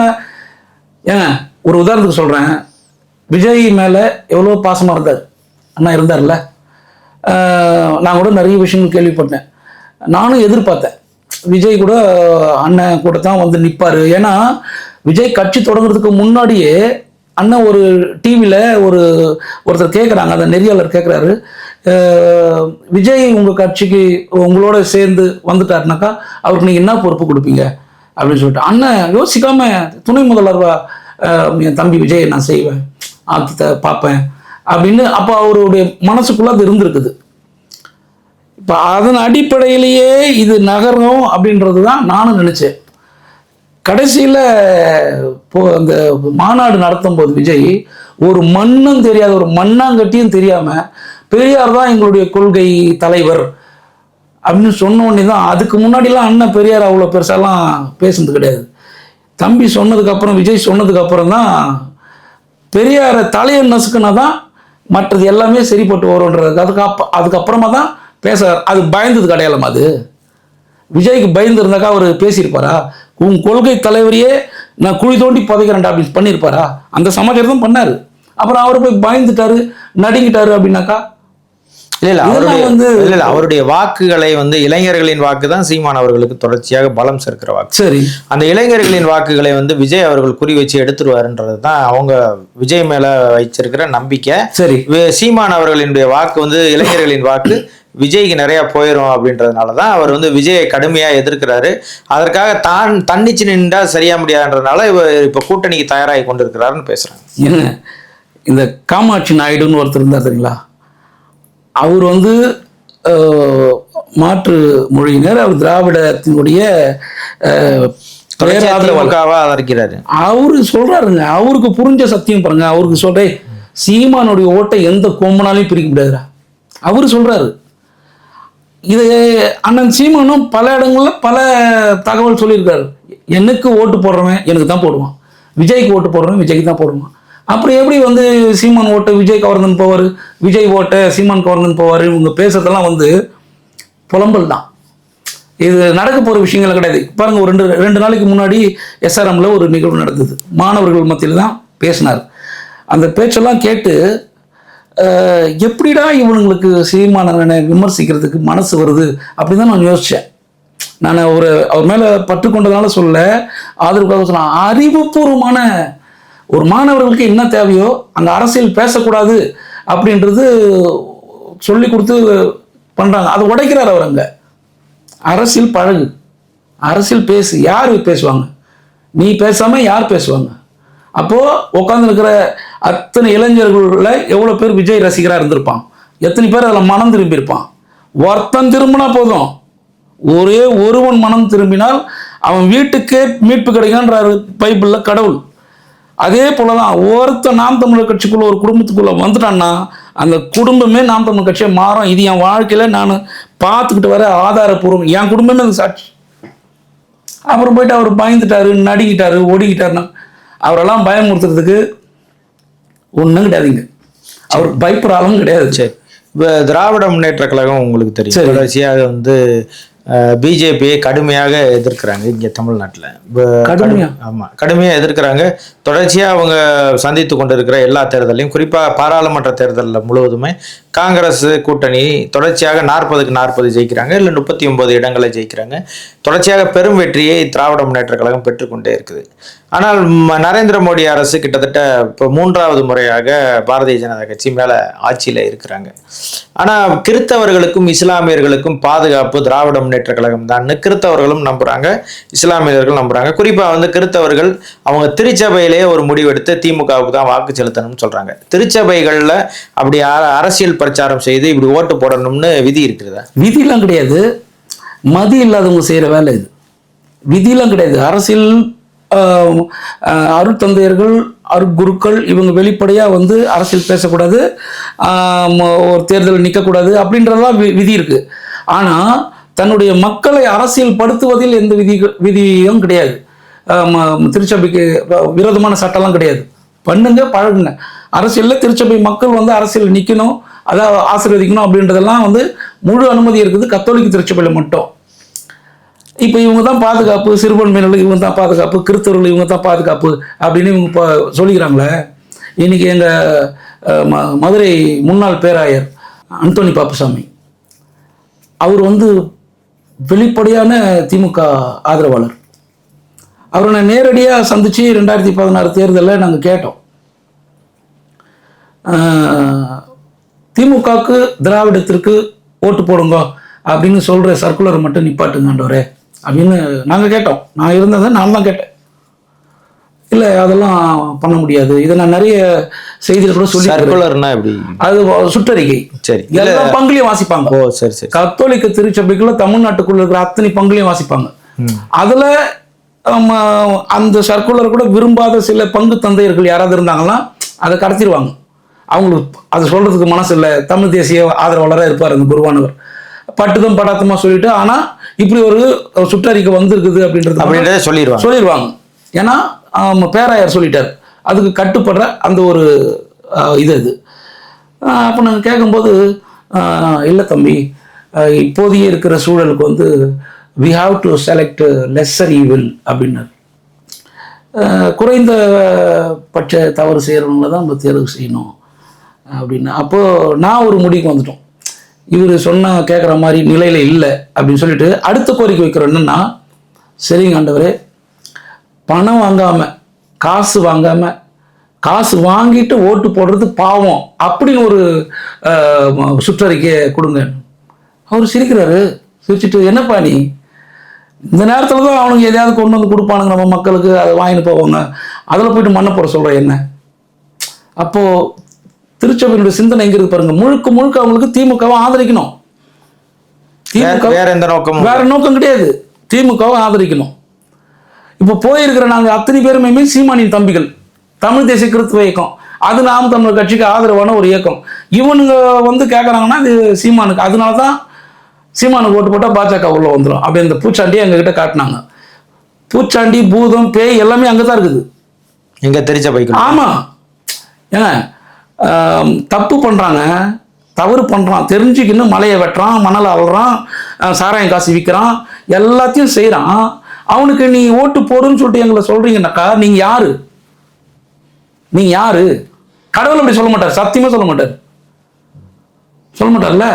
ஏங்க ஒரு உதாரணத்துக்கு சொல்றேன், விஜய் மேல எவ்வளோ பாசமா இருந்தார் அண்ணா, இருந்தார்ல. நான் கூட நிறைய விஷயங்கள் கேள்விப்பட்டேன், நானும் எதிர்பார்த்தேன் விஜய் கூட அண்ணன் கூட தான் நிற்பாரு. ஏன்னா விஜய் கட்சி தொடங்குறதுக்கு முன்னாடியே அண்ணன் ஒரு டிவியில் ஒருத்தர் கேட்குறாங்க, அந்த நெறியாளர் கேட்குறாரு, விஜய் உங்கள் கட்சிக்கு உங்களோட சேர்ந்து வந்துட்டாருனாக்கா அவருக்கு நீங்கள் என்ன பொறுப்பு கொடுப்பீங்க அப்படின்னு சொல்லிட்டு, அண்ணன் யோசிக்காம துணை முதல்வர்வா என் தம்பி விஜயை நான் செய்வேன், பார்ப்பேன் அப்படின்னு. அப்போ அவருடைய மனசுக்குள்ள அது இருந்திருக்குது. இப்போ அதன் அடிப்படையிலேயே இது நகரம் அப்படின்றது தான் நானும் நினச்சேன். கடைசியில் அந்த மாநாடு நடத்தும் போது விஜய் ஒரு மண்ணும் தெரியாத, ஒரு மண்ணாங்கட்டியும் தெரியாமல் பெரியார் தான் எங்களுடைய கொள்கை தலைவர் அப்படின்னு சொன்ன உடனே தான், அதுக்கு முன்னாடிலாம் அண்ணன் பெரியார் அவ்வளோ பெருசாலாம் பேசுனது கிடையாது. தம்பி சொன்னதுக்கப்புறம், விஜய் சொன்னதுக்கப்புறம் தான் பெரியாரை தலையை நசுக்குனா தான் மற்றது எல்லாமே சரிப்பட்டு வரும்ன்றது. அதுக்கப்புறமா தான் பேச, அது பயந்தது கிடையாதுமா. அது விஜய்க்கு பயந்து இருந்தாக்கா அவர் பேசியிருப்பாரா? உன் கொள்கை தலைவரையே நான் குழி தோண்டி புதைக்கிறேன்டா அப்படின்னு பண்ணியிருப்பாரா? அந்த சமாச்சாரம் தான் பண்ணாரு. அப்புறம் அவர் போய் பயந்துட்டாரு, நடுங்கிட்டாரு அப்படின்னாக்கா அவருடைய வாக்குகளை இளைஞர்களின் வாக்கு தான் சீமான் அவர்களுக்கு தொடர்ச்சியாக பலம் சேர்க்கிற வாக்கு. சரி, அந்த இளைஞர்களின் வாக்குகளை விஜய் அவர்கள் குறி வச்சு எடுத்துருவாருன்றது தான் அவங்க விஜய் மேல வச்சிருக்கிற நம்பிக்கை. சரி, சீமான் அவர்களினுடைய வாக்கு இளைஞர்களின் வாக்கு விஜய்க்கு நிறைய போயிடும் அப்படின்றதுனாலதான் அவர் விஜயை கடுமையா எதிர்க்கிறாரு. அதற்காக தான் தன்னிச்சு நின்றா சரியா முடியாதுன்றதுனால இப்ப கூட்டணிக்கு தயாராகி கொண்டிருக்கிறாருன்னு பேசுறாங்க. இந்த காமாட்சி நாயுடுன்னு ஒருத்தர் இருந்தார் தெரியுங்களா? அவர் மாற்று மொழியினர், அவர் திராவிடத்தினுடைய ஆதரிக்கிறாரு. அவரு சொல்றாருங்க, அவருக்கு புரிஞ்ச சத்தியம் பாருங்க. அவருக்கு சொல்றேன், சீமானுடைய ஓட்டை எந்த கொம்பனாலையும் பிரிக்க முடியாதுரா அவரு சொல்றாரு. இது அண்ணன் சீமானும் பல இடங்கள்ல பல தகவல் சொல்லியிருக்காரு. எனக்கு ஓட்டு போடுறவன் எனக்கு தான் போடுவான், விஜய்க்கு ஓட்டு போடுறவன் விஜய்க்கு தான் போடுவான், அப்புறம் எப்படி வந்து சீமான் ஓட்டு விஜய் கவர்ந்தன் போவார், விஜய் ஓட்ட சீமான் கவர்ந்தன் போவார், இவங்க பேசுறதெல்லாம் வந்து புலம்பல் தான். இது நடக்க போகிற விஷயங்கள் கிடையாது. பாருங்க, ஒரு ரெண்டு நாளைக்கு முன்னாடி SRMல ஒரு நிகழ்வு நடந்தது. மாணவர்கள் மத்தியில் தான் பேசினார். அந்த பேச்செல்லாம் கேட்டு எப்படிடா இவனுங்களுக்கு சீமானவனை விமர்சிக்கிறதுக்கு மனசு வருது அப்படின்னு தான் நான் யோசித்தேன். நான் அவர் மேலே பற்று கொண்டதுனால சொல்ல, ஆதரவுக்காக சொன்னேன். அறிவுபூர்வமான ஒரு மாணவர்களுக்கு என்ன தேவையோ அங்கே அரசியல் பேசக்கூடாது அப்படின்றது சொல்லி கொடுத்து பண்ணுறாங்க. அதை உடைக்கிறார் அவர். அங்கே அரசியல் பழகு, அரசியல் பேசு. யார் பேசுவாங்க? நீ பேசாம யார் பேசுவாங்க? அப்போ உட்கார்ந்து இருக்கிற அத்தனை இளைஞர்கள்ல எவ்வளவு பேர் விஜய் ரசிகரா இருந்திருப்பான்? எத்தனை பேர் அதில் மனம் திரும்பி இருப்பான்? ஒருத்தன் திரும்பினா போதும், ஒரே ஒருவன் மனம் திரும்பினால் அவன் வீட்டுக்கே மீட்பு கிடைக்குன்றாரு பைபிள்ல கடவுள். அதே போலதான் ஒருத்தன் நாம் தமிழர் கட்சிக்குள்ள ஒரு குடும்பத்துக்குள்ள வந்துட்டான்னா அந்த குடும்பமே நாம் தமிழர் கட்சியை மாறும். இது என் வாழ்க்கையில நான் பார்த்துக்கிட்டு வர ஆதாரப்பூர்வம். என் குடும்பமே அந்த சாட்சி. அப்புறம் போயிட்டு அவர் பயந்துட்டாரு, நடிக்கிட்டாரு, ஓடிக்கிட்டாருன்னா அவரெல்லாம் பயமுறுத்துறதுக்கு ஒன்றும் கிடையாதுங்க. அவர் பயப்படுற ஆளும் கிடையாது. சரி, இப்போ திராவிட முன்னேற்ற கழகம் உங்களுக்கு தெரியும், தொடர்ச்சியாக வந்து பிஜேபியை கடுமையாக எதிர்க்கிறாங்க இங்கே தமிழ்நாட்டில். ஆமாம், கடுமையாக எதிர்க்கிறாங்க. தொடர்ச்சியாக அவங்க சந்தித்து கொண்டு இருக்கிற எல்லா தேர்தலையும், குறிப்பாக பாராளுமன்ற தேர்தலில் முழுவதுமே காங்கிரஸ் கூட்டணி தொடர்ச்சியாக 40க்கு 40 ஜெயிக்கிறாங்க, இல்லை 39 இடங்களை ஜெயிக்கிறாங்க. தொடர்ச்சியாக பெரும் வெற்றியை திராவிட முன்னேற்ற கழகம் பெற்றுக்கொண்டே இருக்குது. ஆனால் நரேந்திர மோடி அரசு கிட்டத்தட்ட இப்போ 3வது முறையாக பாரதிய ஜனதா கட்சி மேலே ஆட்சியில் இருக்கிறாங்க. ஆனால் கிறித்தவர்களுக்கும் இஸ்லாமியர்களுக்கும் பாதுகாப்பு திராவிட முன்னேற்ற கழகம் தான் கிறித்தவர்களும் நம்புறாங்க, இஸ்லாமியர்கள் நம்புறாங்க. குறிப்பாக வந்து கிறித்தவர்கள் அவங்க திருச்சபையிலேயே ஒரு முடிவெடுத்து திமுகவுக்கு தான் வாக்கு செலுத்தணும்னு சொல்றாங்க. திருச்சபைகளில் அப்படி அரசியல் பிரச்சாரம் செய்து இப்படி ஓட்டு போடணும்னு விதி இருக்கிறதா? விதிலாம் கிடையாது. மதி இல்லாதவங்க செய்யற வேலை இது. விதிலாம் கிடையாது. அரசியல் அருட்தந்தையர்கள், அருட்குருக்கள் இவங்க வெளிப்படையாக வந்து அரசியல் பேசக்கூடாது, ஒரு தேர்தல் நிற்கக்கூடாது அப்படின்றதெல்லாம் விதி இருக்கு. ஆனால் தன்னுடைய மக்களை அரசியல் படுத்துவதில் எந்த விதியும் கிடையாது. திருச்சபைக்கு விரோதமான சட்டம்லாம் கிடையாது. பண்ணுங்க, பழகுங்க. அரசியலில் திருச்சபை மக்கள் வந்து அரசியல் நிற்கணும், அதாவது ஆசீர்வதிக்கணும் அப்படின்றதெல்லாம் வந்து முழு அனுமதி இருக்குது கத்தோலிக்க திருச்சபையில் மட்டும். இப்போ இவங்க தான் பாதுகாப்பு, சிறுபான்மையினர்கள் இவங்க தான் பாதுகாப்பு, கிறிஸ்தவர்கள் இவங்க தான் பாதுகாப்பு அப்படின்னு இவங்க சொல்லிக்கிறாங்களே. இன்னைக்கு எங்கள் மதுரை முன்னாள் பேராயர் அந்தோணி பாப்புசாமி அவர் வந்து வெளிப்படையான திமுக ஆதரவாளர். அவரை நான் நேரடியாக சந்தித்து 2016 தேர்தலில் நாங்கள் கேட்டோம், திமுகவுக்கு திராவிடத்திற்கு ஓட்டு போடுங்க அப்படின்னு சொல்கிற சர்க்குலரை மட்டும் நிப்பாட்டுங்கன்றவரே அப்படின்னு நாங்கள் கேட்டோம். நான் இருந்ததை நான் தான் கேட்டேன். இல்லை அதெல்லாம் பண்ண முடியாது, இதை நான் நிறைய செய்தியில் கூட சொல்லி. சர்க்குலர்னா எப்படி? அது சுற்றறிக்கை. சரி, எல்லா பங்குலையும் வாசிப்பாங்க. ஓ சரி சரி. கத்தோலிக்க திருச்சபைக்குள்ள தமிழ்நாட்டுக்குள்ள இருக்கிற அத்தனை பங்குலையும் வாசிப்பாங்க. அதில் அந்த சர்க்குலர் கூட விரும்பாத சில பங்கு தந்தையர்கள் யாராவது இருந்தாங்கன்னா அதை கடத்திடுவாங்க. அவங்களுக்கு அதை சொல்றதுக்கு மனசு இல்லை. தமிழ் தேசிய ஆதரவாளராக இருப்பார் அந்த குருவானவர். பட்டுதம் படாத்தமா சொல்லிட்டு, ஆனால் இப்படி ஒரு சுற்றறிக்கை வந்திருக்குது அப்படின்றத சொல்லிடுவாங்க. ஏன்னா பேராயர் சொல்லிட்டார், அதுக்கு கட்டுப்படுற அந்த ஒரு இது. அப்போ நாங்கள் கேட்கும்போது, இல்லை தம்பி, இப்போதைய இருக்கிற சூழலுக்கு வந்து we have to select lesser evil அப்படின்னாரு. குறைந்த பட்ச தவறு செய்கிறவங்கள தான் நம்ம தேர்வு செய்யணும் அப்படின்னு. அப்போது நான் ஒரு முடிவுக்கு வந்துட்டோம், இவர் சொன்னால் கேட்குற மாதிரி நிலையில் இல்லை அப்படின்னு சொல்லிட்டு அடுத்த கோரிக்கை வைக்கிறோம். என்னென்னா, சரிங்க ஆண்டவரே, பணம் வாங்காமல் காசு வாங்காமல் காசு வாங்கிட்டு ஓட்டு போடுறது பாவம் அப்படின்னு ஒரு சுற்றறிக்கையை கொடுங்க. அவர் சிரிக்கிறாரு. சிரிச்சுட்டு, என்னப்பா நீ இந்த நேரத்தில் தான் அவனுக்கு எதையாவது கொண்டு வந்து கொடுப்பானுங்க நம்ம மக்களுக்கு, அதை வாங்கிட்டு போவாங்க, அதில் போயிட்டு மண்ணை போட சொல்கிற என்ன? அப்போது திருச்சபையினுடைய சிந்தனை எங்க இருக்கு பாருங்க. முழுக்க முழுக்க அவங்களுக்கு திமுகவை ஆதரிக்கணும். திமுக வேற நோக்கம் கிடையாது, திமுகவை ஆதரிக்கணும். இப்போ போயிருக்கிற நாங்கள் அத்தனை பேருமே சீமானின் தம்பிகள், தமிழ் தேசிய கிறிஸ்துவ இயக்கம், அது நாம் தமிழர் கட்சிக்கு ஆதரவான ஒரு இயக்கம். இவனுங்க வந்து கேட்குறாங்கன்னா இது சீமானுக்கு. அதனால தான் சீமானுக்கு ஓட்டு போட்டால் பாஜக உள்ள வந்துடும் அப்படி இந்த பூச்சாண்டியை எங்ககிட்ட காட்டினாங்க. பூச்சாண்டி, பூதம், பேய் எல்லாமே அங்கே தான் இருக்குது எங்க திருச்சபைக்கு. ஆமாம், ஏங்க தப்பு பண்ணுறாங்க, தவறு பண்ணுறான், தெரிஞ்சுக்கின்னு மலையை வெட்டுறான், மணலை அள்ளுறான், சாராயம் காசு விற்கிறான், எல்லாத்தையும் செய்கிறான். அவனுக்கு நீ ஓட்டு போடுன்னு சொல்லிட்டு எங்களை சொல்கிறீங்கன்னாக்கா நீங்கள் யாரு? நீங்கள் யாரு? கடவுள் அப்படி சொல்ல மாட்டார், சத்தியமாக சொல்ல மாட்டார், சொல்ல மாட்டார்ல.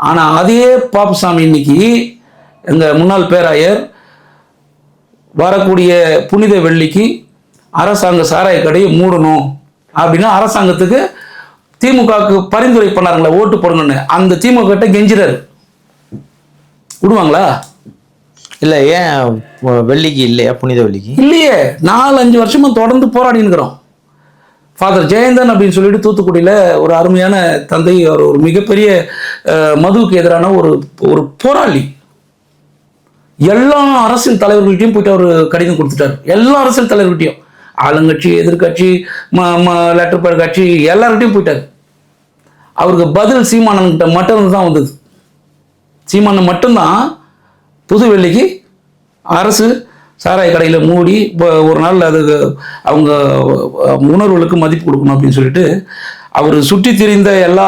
ஆனால் அதே பாப்புசாமி இன்னைக்கு எங்கள் முன்னாள் பேராயர் வரக்கூடிய புனித வெள்ளிக்கு அரசாங்க சாராய கடையை மூடணும் அப்படின்னா அரசாங்கத்துக்கு திமுகவுக்கு பரிந்துரை பண்ணாருங்களா ஓட்டு போடணும்னு, அந்த திமுக கிட்ட கெஞ்சிறாரு. விடுவாங்களா? இல்லை, ஏன் வெள்ளிக்கு இல்லையா, புனித வெள்ளிக்கு இல்லையே. 4-5 வருஷமா தொடர்ந்து போராடி இருக்கிறோம். ஃபாதர் ஜெயந்தன் அப்படின்னு சொல்லிட்டு தூத்துக்குடியில் ஒரு அருமையான தந்தை, ஒரு மிகப்பெரிய மதுவுக்கு எதிரான ஒரு போராளி. எல்லா அரசியல் தலைவர்கள்ட்டையும் போயிட்டு அவர் கடிதம் கொடுத்துட்டார். எல்லா அரசியல் தலைவர்கிட்டையும், ஆளுங்கட்சி, எதிர்கட்சி, லெட்டர் பேர் கட்சி, எல்லார்கிட்டையும் போயிட்டார். அவருக்கு பதில் சீமானன்கிட்ட மட்டும் தான் வந்தது. சீமானன் மட்டும்தான் புதுவெள்ளிக்கு அரசு சாராய கடையில் மூடி ஒரு நாள் அதுக்கு அவங்க உணர்வுகளுக்கு மதிப்பு கொடுக்கணும் அப்படின்னு சொல்லிட்டு அவர் சுற்றி திரிந்த எல்லா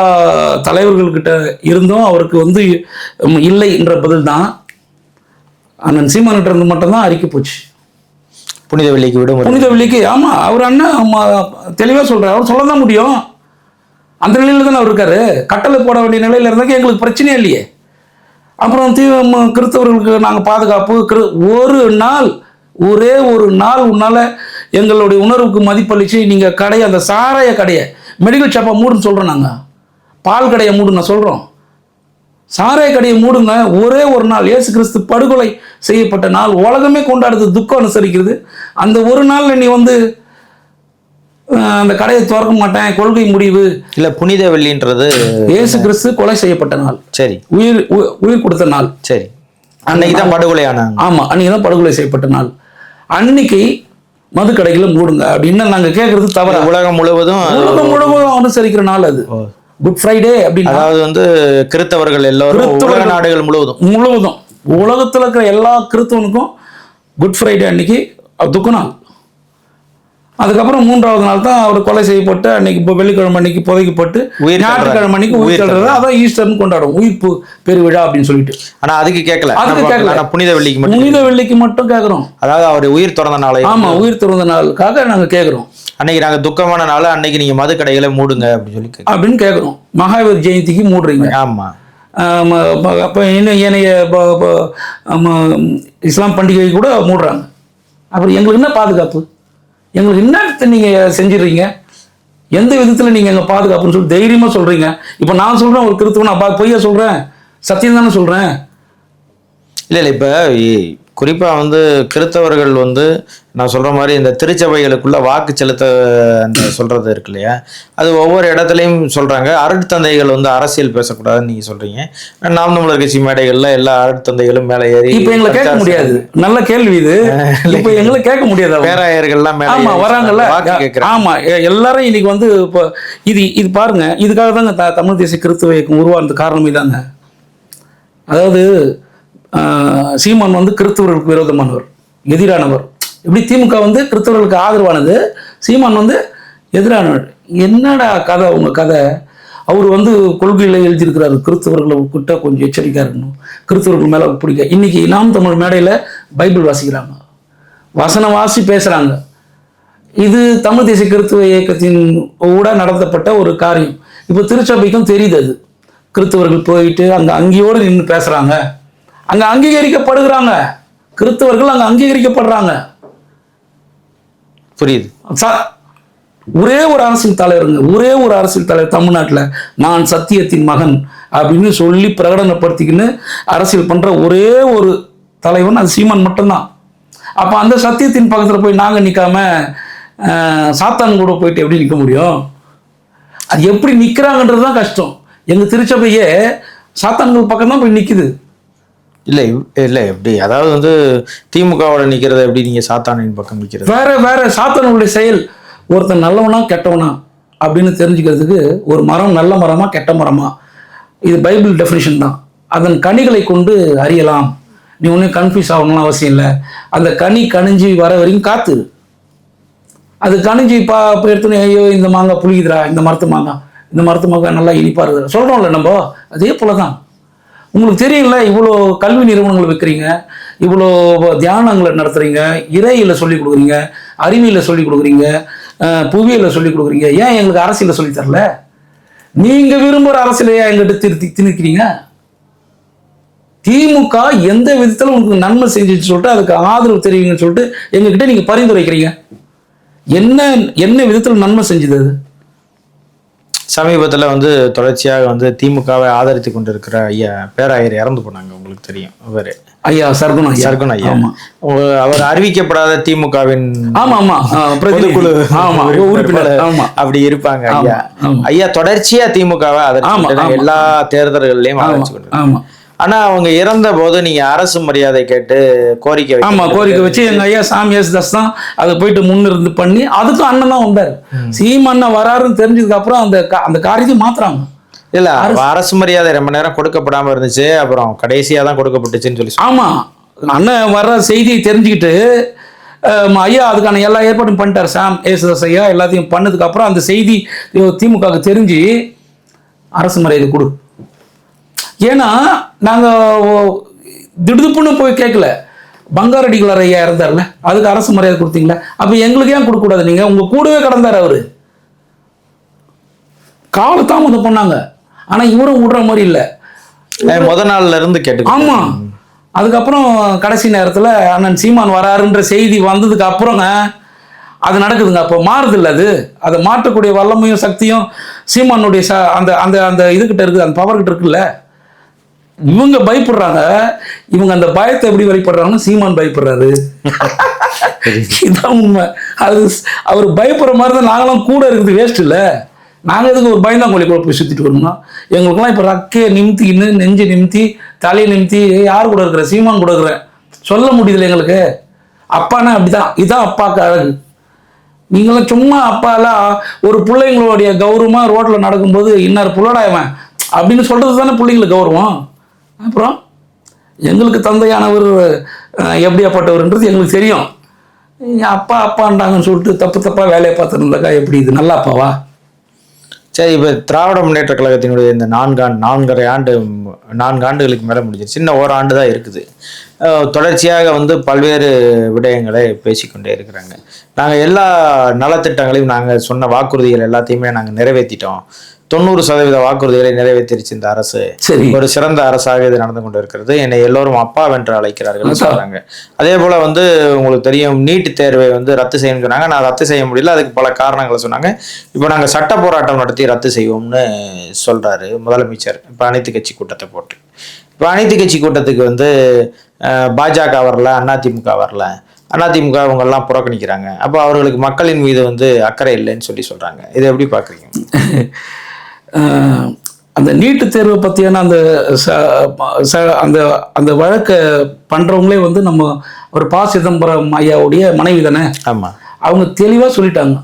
தலைவர்கள்கிட்ட இருந்தும் அவருக்கு வந்து இல்லை என்ற பதில் தான் அண்ணன் சீமான்கிட்ட இருந்து மட்டும்தான் அறிக்கை போச்சு. புனித வெள்ளிக்கு விட, புனித வெள்ளிக்கு ஆமாம், அவர் அண்ணன் தெளிவாக சொல்கிறார். அவர் சொல்ல தான் முடியும். அந்த நிலையில் தானே அவர் இருக்காரு. கட்டளை போட வேண்டிய நிலையில் இருந்தாக்க எங்களுக்கு பிரச்சனையே இல்லையே. அப்புறம் கிறிஸ்தவர்களுக்கு நாங்கள் பாதுகாப்பு, ஒரே ஒரு நாள் உன்னால் எங்களுடைய உணர்வுக்கு மதிப்பளித்து நீங்கள் கடையை, அந்த சாராய கடையை, மெடிக்கல் ஷாப்பை மூடுன்னு சொல்கிறோம். நாங்கள் பால் கடையை மூடுன்னு சொல்கிறோம். சாராய கடையை மூடுங்க. ஒரே ஒரு நாள், இயேசு கிறிஸ்து படுகொலை செய்யப்பட்ட நாள், உலகமே கொண்டாடுது, துக்கம் அனுசரிக்கிறது. அந்த ஒரு நாளில் நீ வந்து அந்த கடையை திறக்க மாட்டேன், கொள்கை முடிவு இல்லை. புனித வெள்ளின்றது இயேசு கிறிஸ்து கொலை செய்யப்பட்ட நாள், சரி, உயிர் கொடுத்த நாள், சரி, அன்னைக்கு தான் படுகொலையான. ஆமாம், அன்னைக்கு தான் படுகொலை செய்யப்பட்ட நாள். அன்னைக்கு மது கடைகளை மூடுங்க அப்படின்னு நாங்கள் கேட்கறது தவிர, உலகம் முழுவதும் அனுசரிக்கிற நாள் அது குட் ஃப்ரைடே அப்படின்னு. அதாவது வந்து கிறிஸ்தவர்கள் எல்லாரும் உலக நாடுகள் முழுவதும் உலகத்தில் இருக்கிற எல்லா கிறிஸ்தவனுக்கும் குட் ஃப்ரைடே அன்னைக்கு துக்க நாள். அதுக்கப்புறம் 3வது நாள் தான் அவர் கொலை செய்யப்பட்டு அன்னைக்கு வெள்ளிக்கிழமை அன்னைக்கு புதைக்கப்பட்டு ஞாயிற்றுக்கிழமை அன்னைக்கு உயிர் தள்ளுறது, அதான் ஈஸ்டர்னு கொண்டாடும், உயிர்ப்பு பெருவிழா அப்படின்னு சொல்லிட்டு. ஆனா அதுக்கு கேட்கல, புனித வெள்ளிக்கு மட்டும் கேட்கிறோம். அதாவது அவர் உயிர் திறந்த நாளை, ஆமா, உயிர் திறந்த நாளுக்காக நாங்க கேட்கிறோம். அன்னைக்கு நாங்க துக்கமான நாள், அன்னைக்கு நீங்க மது கடைகளை மூடுங்க அப்படின்னு கேட்கிறோம். மகாவீர் ஜெயந்திக்கு மூடுறீங்க. ஆமா. அப்போ ஏனைய இஸ்லாம் பண்டிகை கூட மூடுறாங்க. அப்புறம் எங்களுக்கு என்ன பாதுகாப்பு? எங்களுக்கு என்ன நீங்கள் செஞ்சிடறீங்க? எந்த விதத்தில் நீங்கள் எங்கள் பாதுகாப்புன்னு சொல்லி தைரியமாக சொல்கிறீங்க? இப்போ நான் சொல்கிறேன் ஒரு கிறிஸ்தவன், பொய்யா சொல்கிறேன்? சத்தியம் தானே சொல்கிறேன். இல்லை, இப்போ குறிப்பாக வந்து கிறிஸ்தவர்கள் வந்து நான் சொல்கிற மாதிரி இந்த திருச்சபைகளுக்குள்ள வாக்கு செலுத்த அந்த சொல்கிறது இருக்கு இல்லையா, அது ஒவ்வொரு இடத்துலையும் சொல்கிறாங்க. அருட்தந்தைகள் வந்து அரசியல் பேசக்கூடாதுன்னு நீங்கள் சொல்கிறீங்க. நாம் தமிழர் கட்சி மேடைகளில் எல்லா அருட்தந்தைகளும் மேலே ஏறி இப்போ எங்களை கேட்க முடியாது. நல்ல கேள்வி இது. இப்போ எங்களை கேட்க முடியாது. பேராயர்கள்லாம் மேலே ஆமாம் வராங்கல்ல, வாக்கு கேட்குறாங்க. ஆமாம், எல்லாரும் இன்னைக்கு வந்து இப்போ இது பாருங்க, இதுக்காக தாங்க தமிழ் தேசிய கிறிஸ்தவ இயக்கம் உருவானது காரணமே தாங்க. அதாவது சீமான் வந்து கிறிஸ்தவர்களுக்கு விரோதமானவர், எதிரானவர். எப்படி திமுக வந்து கிறிஸ்தவர்களுக்கு ஆதரவானது, சீமான் வந்து எதிரானவர். என்னடா கதை உங்க கதை? அவர் வந்து கொள்கையில் எழுதியிருக்கிறாரு, கிறிஸ்தவர்களை கிட்ட கொஞ்சம் எச்சரிக்கையாக இருக்கணும், கிறிஸ்தவர்கள் மேலே பிடிக்க. இன்னைக்கு நாம் தமிழ் மேடையில் பைபிள் வாசிக்கிறாங்க, வசனம் வாசி பேசுகிறாங்க. இது தமிழ் தேசிய கிறிஸ்தவ இயக்கத்தின் கூட நடத்தப்பட்ட ஒரு காரியம். இப்போ திருச்சபைக்கும் தெரியுது. அது கிறிஸ்தவர்கள் போயிட்டு அங்கே அங்கேயோடு நின்று பேசுகிறாங்க, அங்கே அங்கீகரிக்கப்படுகிறாங்க, கிறிஸ்தவர்கள் அங்கே அங்கீகரிக்கப்படுறாங்க. புரியுது? ஒரே ஒரு அரசியல் தலைவர் தமிழ்நாட்டில் நான் சத்தியத்தின் மகன் அப்படின்னு சொல்லி பிரகடனப்படுத்திக்கின்னு அரசியல் பண்ணுற ஒரே ஒரு தலைவன் அது சீமான் மட்டும்தான். அப்போ அந்த சத்தியத்தின் பக்கத்தில் போய் நாங்கள் நிற்காம சாத்தான் கூட போயிட்டு எப்படி நிற்க முடியும்? அது எப்படி நிற்கிறாங்கன்றது தான் கஷ்டம். எங்கள் திருச்சபையே சாத்தான்கள் பக்கம் தான் போய் நிற்குது. இல்லை எப்படி, அதாவது வந்து திமுகவோட நிற்கிறத எப்படி நீங்கள் சாத்தானின் பக்கம் நிற்கிறது? வேற சாத்தானுடைய செயல். ஒருத்தன் நல்லவனா கெட்டவனா அப்படின்னு தெரிஞ்சுக்கிறதுக்கு ஒரு மரம் நல்ல மரமா கெட்ட மரமா, இது பைபிள் டெஃபினிஷன் தான். அதன் கனிகளை கொண்டு அறியலாம். நீ ஒன்றும் கன்ஃபியூஸ் ஆகணும்னு அவசியம் இல்லை. அந்த கனி கனிஞ்சு வர வரைக்கும் காத்து. அது கணிஞ்சு இப்போ எடுத்துன்னு ஐயோ இந்த மாங்காய் புளிக்குதுரா, இந்த மரத்து மாங்காய் நல்லா இனிப்பாக இருக்குதுரா சொல்கிறோம்ல நம்ம. அதே போல தான் உங்களுக்கு தெரியல, இவ்வளோ கல்வி நிறுவனங்கள் வைக்கிறீங்க, இவ்வளோ தியானங்களை நடத்துகிறீங்க, இறையில் சொல்லிக் கொடுக்குறீங்க, அறிவியலில் சொல்லிக் கொடுக்குறீங்க, புவியியலில் சொல்லிக் கொடுக்குறீங்க. ஏன் எங்களுக்கு அரசியலில் சொல்லித் தரல? நீங்கள் விரும்புகிற அரசியலையா எங்கிட்ட திணிக்கிறீங்க? திமுக எந்த விதத்தில் உங்களுக்கு நன்மை செஞ்சுன்னு சொல்லிட்டு அதுக்கு ஆதரவு தெரிவிங்கன்னு சொல்லிட்டு எங்ககிட்ட நீங்கள் பரிந்துரைக்கிறீங்க. என்ன விதத்தில் நன்மை செஞ்சது? அது சமீபத்தில் வந்து தொடர்ச்சியாக வந்து திமுகவை ஆதரித்து கொண்டிருக்கிற ஐயா பேராயர் இறந்து போனாங்க, உங்களுக்கு தெரியும். அவர் ஐயா சர்க்குணம் ஐயா. அவர் அறிவிக்கப்படாத திமுகவின் பொதுக்குழு உறுப்பினர் அப்படி இருப்பாங்க. ஐயா தொடர்ச்சியா திமுகவை ஆதரிச்சு எல்லா தேர்தல்கள்லயும் ஆதரிச்சு கொண்டிருக்காங்க. ஆனா அவங்க இறந்த போது நீங்க அரசு மரியாதை கேட்டு கோரிக்கை வச்சு எங்க ஐயா சாமி தாஸ் தான் அதை போயிட்டு முன்னிருந்து பண்ணி அதுக்கும் அண்ணன் தான் வந்தாரு. சீமண்ணன் வராருன்னு தெரிஞ்சதுக்கு அப்புறம் அந்த காரியத்தை மாத்துறாங்க. இல்ல அரசு மரியாதை ரொம்ப நேரம் கொடுக்கப்படாம இருந்துச்சு, அப்புறம் கடைசியா தான் கொடுக்கப்பட்டுச்சுன்னு சொல்லி. ஆமா, அண்ணன் வர்ற செய்தியை தெரிஞ்சுக்கிட்டு ஐயா அதுக்கான எல்லா ஏற்பாடும் பண்ணிட்டார். சாம் ஏசுதாஸ் ஐயா எல்லாத்தையும் பண்ணதுக்கு அப்புறம் அந்த செய்தி திமுகவுக்கு தெரிஞ்சு அரசு மரியாதை கொடு. ஏன்னா நாங்கள் திடுதுப்புன்னு போய் கேட்கல. பங்காரடிகளார் ஐயா இருந்தார்ல, அதுக்கு அரசு மரியாதை கொடுத்தீங்களா? அப்போ எங்களுக்கு ஏன் கொடுக்கக்கூடாது? நீங்கள் உங்கள் கூடவே கடந்தார் அவர். காலதாமதம் பண்ணாங்க, ஆனால் இவரும் விடுற மாதிரி இல்லை. முதல் நாள்ல இருந்து கேட்டு. ஆமாம், அதுக்கப்புறம் கடைசி நேரத்தில் அண்ணன் சீமான் வராருன்ற செய்தி வந்ததுக்கு அப்புறங்க அது நடக்குதுங்க. அப்போ மாறுது இல்லை, அதை மாற்றக்கூடிய வல்லமையும் சக்தியும் சீமானுடைய அந்த அந்த அந்த இதுகிட்ட இருக்குது, அந்த பவர்கிட்ட இருக்குல்ல. இவங்க பயப்படுறாங்க, இவங்க அந்த பயத்தை எப்படி வெளிப்படுறாங்கன்னு சீமான் பயப்படுறாரு. இதான் உண்மை. அது அவர் பயப்படுற மாதிரி தான் நாங்களாம் கூட இருக்குது வேஸ்ட் இல்லை. நாங்கள் எதுக்கு ஒரு பயந்தாங்கோலி கூட போய் சுற்றிட்டு வரணும்னா? எங்களுக்குலாம் இப்போ ரக்கையை நிமித்திக்கின்னு நெஞ்சை நிமித்தி தலையை நிமித்தி யார் கூட இருக்கிற? சீமான் கூட இருக்கிறேன் சொல்ல முடியுதுல்ல எங்களுக்கு. அப்பானா அப்படிதான், இதுதான் அப்பாவுக்கு அழகு. நீங்களாம் சும்மா அப்பாலாம் ஒரு பிள்ளைங்களுடைய கௌரவமாக ரோட்டில் நடக்கும்போது இன்னார் புள்ளடாயவன் அப்படின்னு சொல்கிறது தானே பிள்ளைங்களுக்கு கௌரவம். அப்புறம் எங்களுக்கு தந்தையானவர் எப்படியாப்பட்டவர்ன்றது எங்களுக்கு தெரியும். அப்பா அப்பான்றாங்கன்னு சொல்லிட்டு தப்பாக வேலையை பார்த்துருந்தாக்கா எப்படி? இது நல்லா அப்பாவா? சரி, இப்போ திராவிட முன்னேற்ற கழகத்தினுடைய இந்த 4 ஆண்டுகளுக்கு மேலே முடிஞ்சிருச்சு. சின்ன ஓராண்டு தான் இருக்குது. தொடர்ச்சியாக வந்து பல்வேறு விடயங்களை பேசிக்கொண்டே இருக்கிறாங்க. நாங்கள் எல்லா நலத்திட்டங்களையும் நாங்கள் சொன்ன வாக்குறுதிகள் எல்லாத்தையுமே நாங்கள் நிறைவேற்றிட்டோம். 90% வாக்குறுதிகளை நிறைவேற்றிருச்சு இந்த அரசு. ஒரு சிறந்த அரசாக இது நடந்து கொண்டு இருக்கிறது. என்னை எல்லோரும் அப்பா வென்று அழைக்கிறார்கள் சொல்றாங்க. அதே போல வந்து உங்களுக்கு தெரியும், நீட் தேர்வை வந்து ரத்து செய்யணும்னு சொன்னாங்க. நான் ரத்து செய்ய முடியல, அதுக்கு பல காரணங்களை சொன்னாங்க. இப்போ நாங்கள் சட்ட போராட்டம் நடத்தி ரத்து செய்வோம்னு சொல்றாரு முதலமைச்சர். இப்போ அனைத்து கட்சி கூட்டத்தை போட்டு, இப்போ அனைத்து கட்சி கூட்டத்துக்கு வந்து பாஜக வரல, அதிமுக வரல. அதிமுக அவங்கெல்லாம் புறக்கணிக்கிறாங்க. அப்போ அவர்களுக்கு மக்களின் மீது வந்து அக்கறை இல்லைன்னு சொல்றாங்க. இதை எப்படி பார்க்குறீங்க? அந்த நீட்டு தேர்வை பற்றியான அந்த அந்த அந்த வழக்கை பண்ணுறவங்களே வந்து நம்ம ஒரு ப. சிதம்பரம் ஐயாவுடைய மனைவி தானே. ஆமாம், அவங்க தெளிவாக சொல்லிட்டாங்க,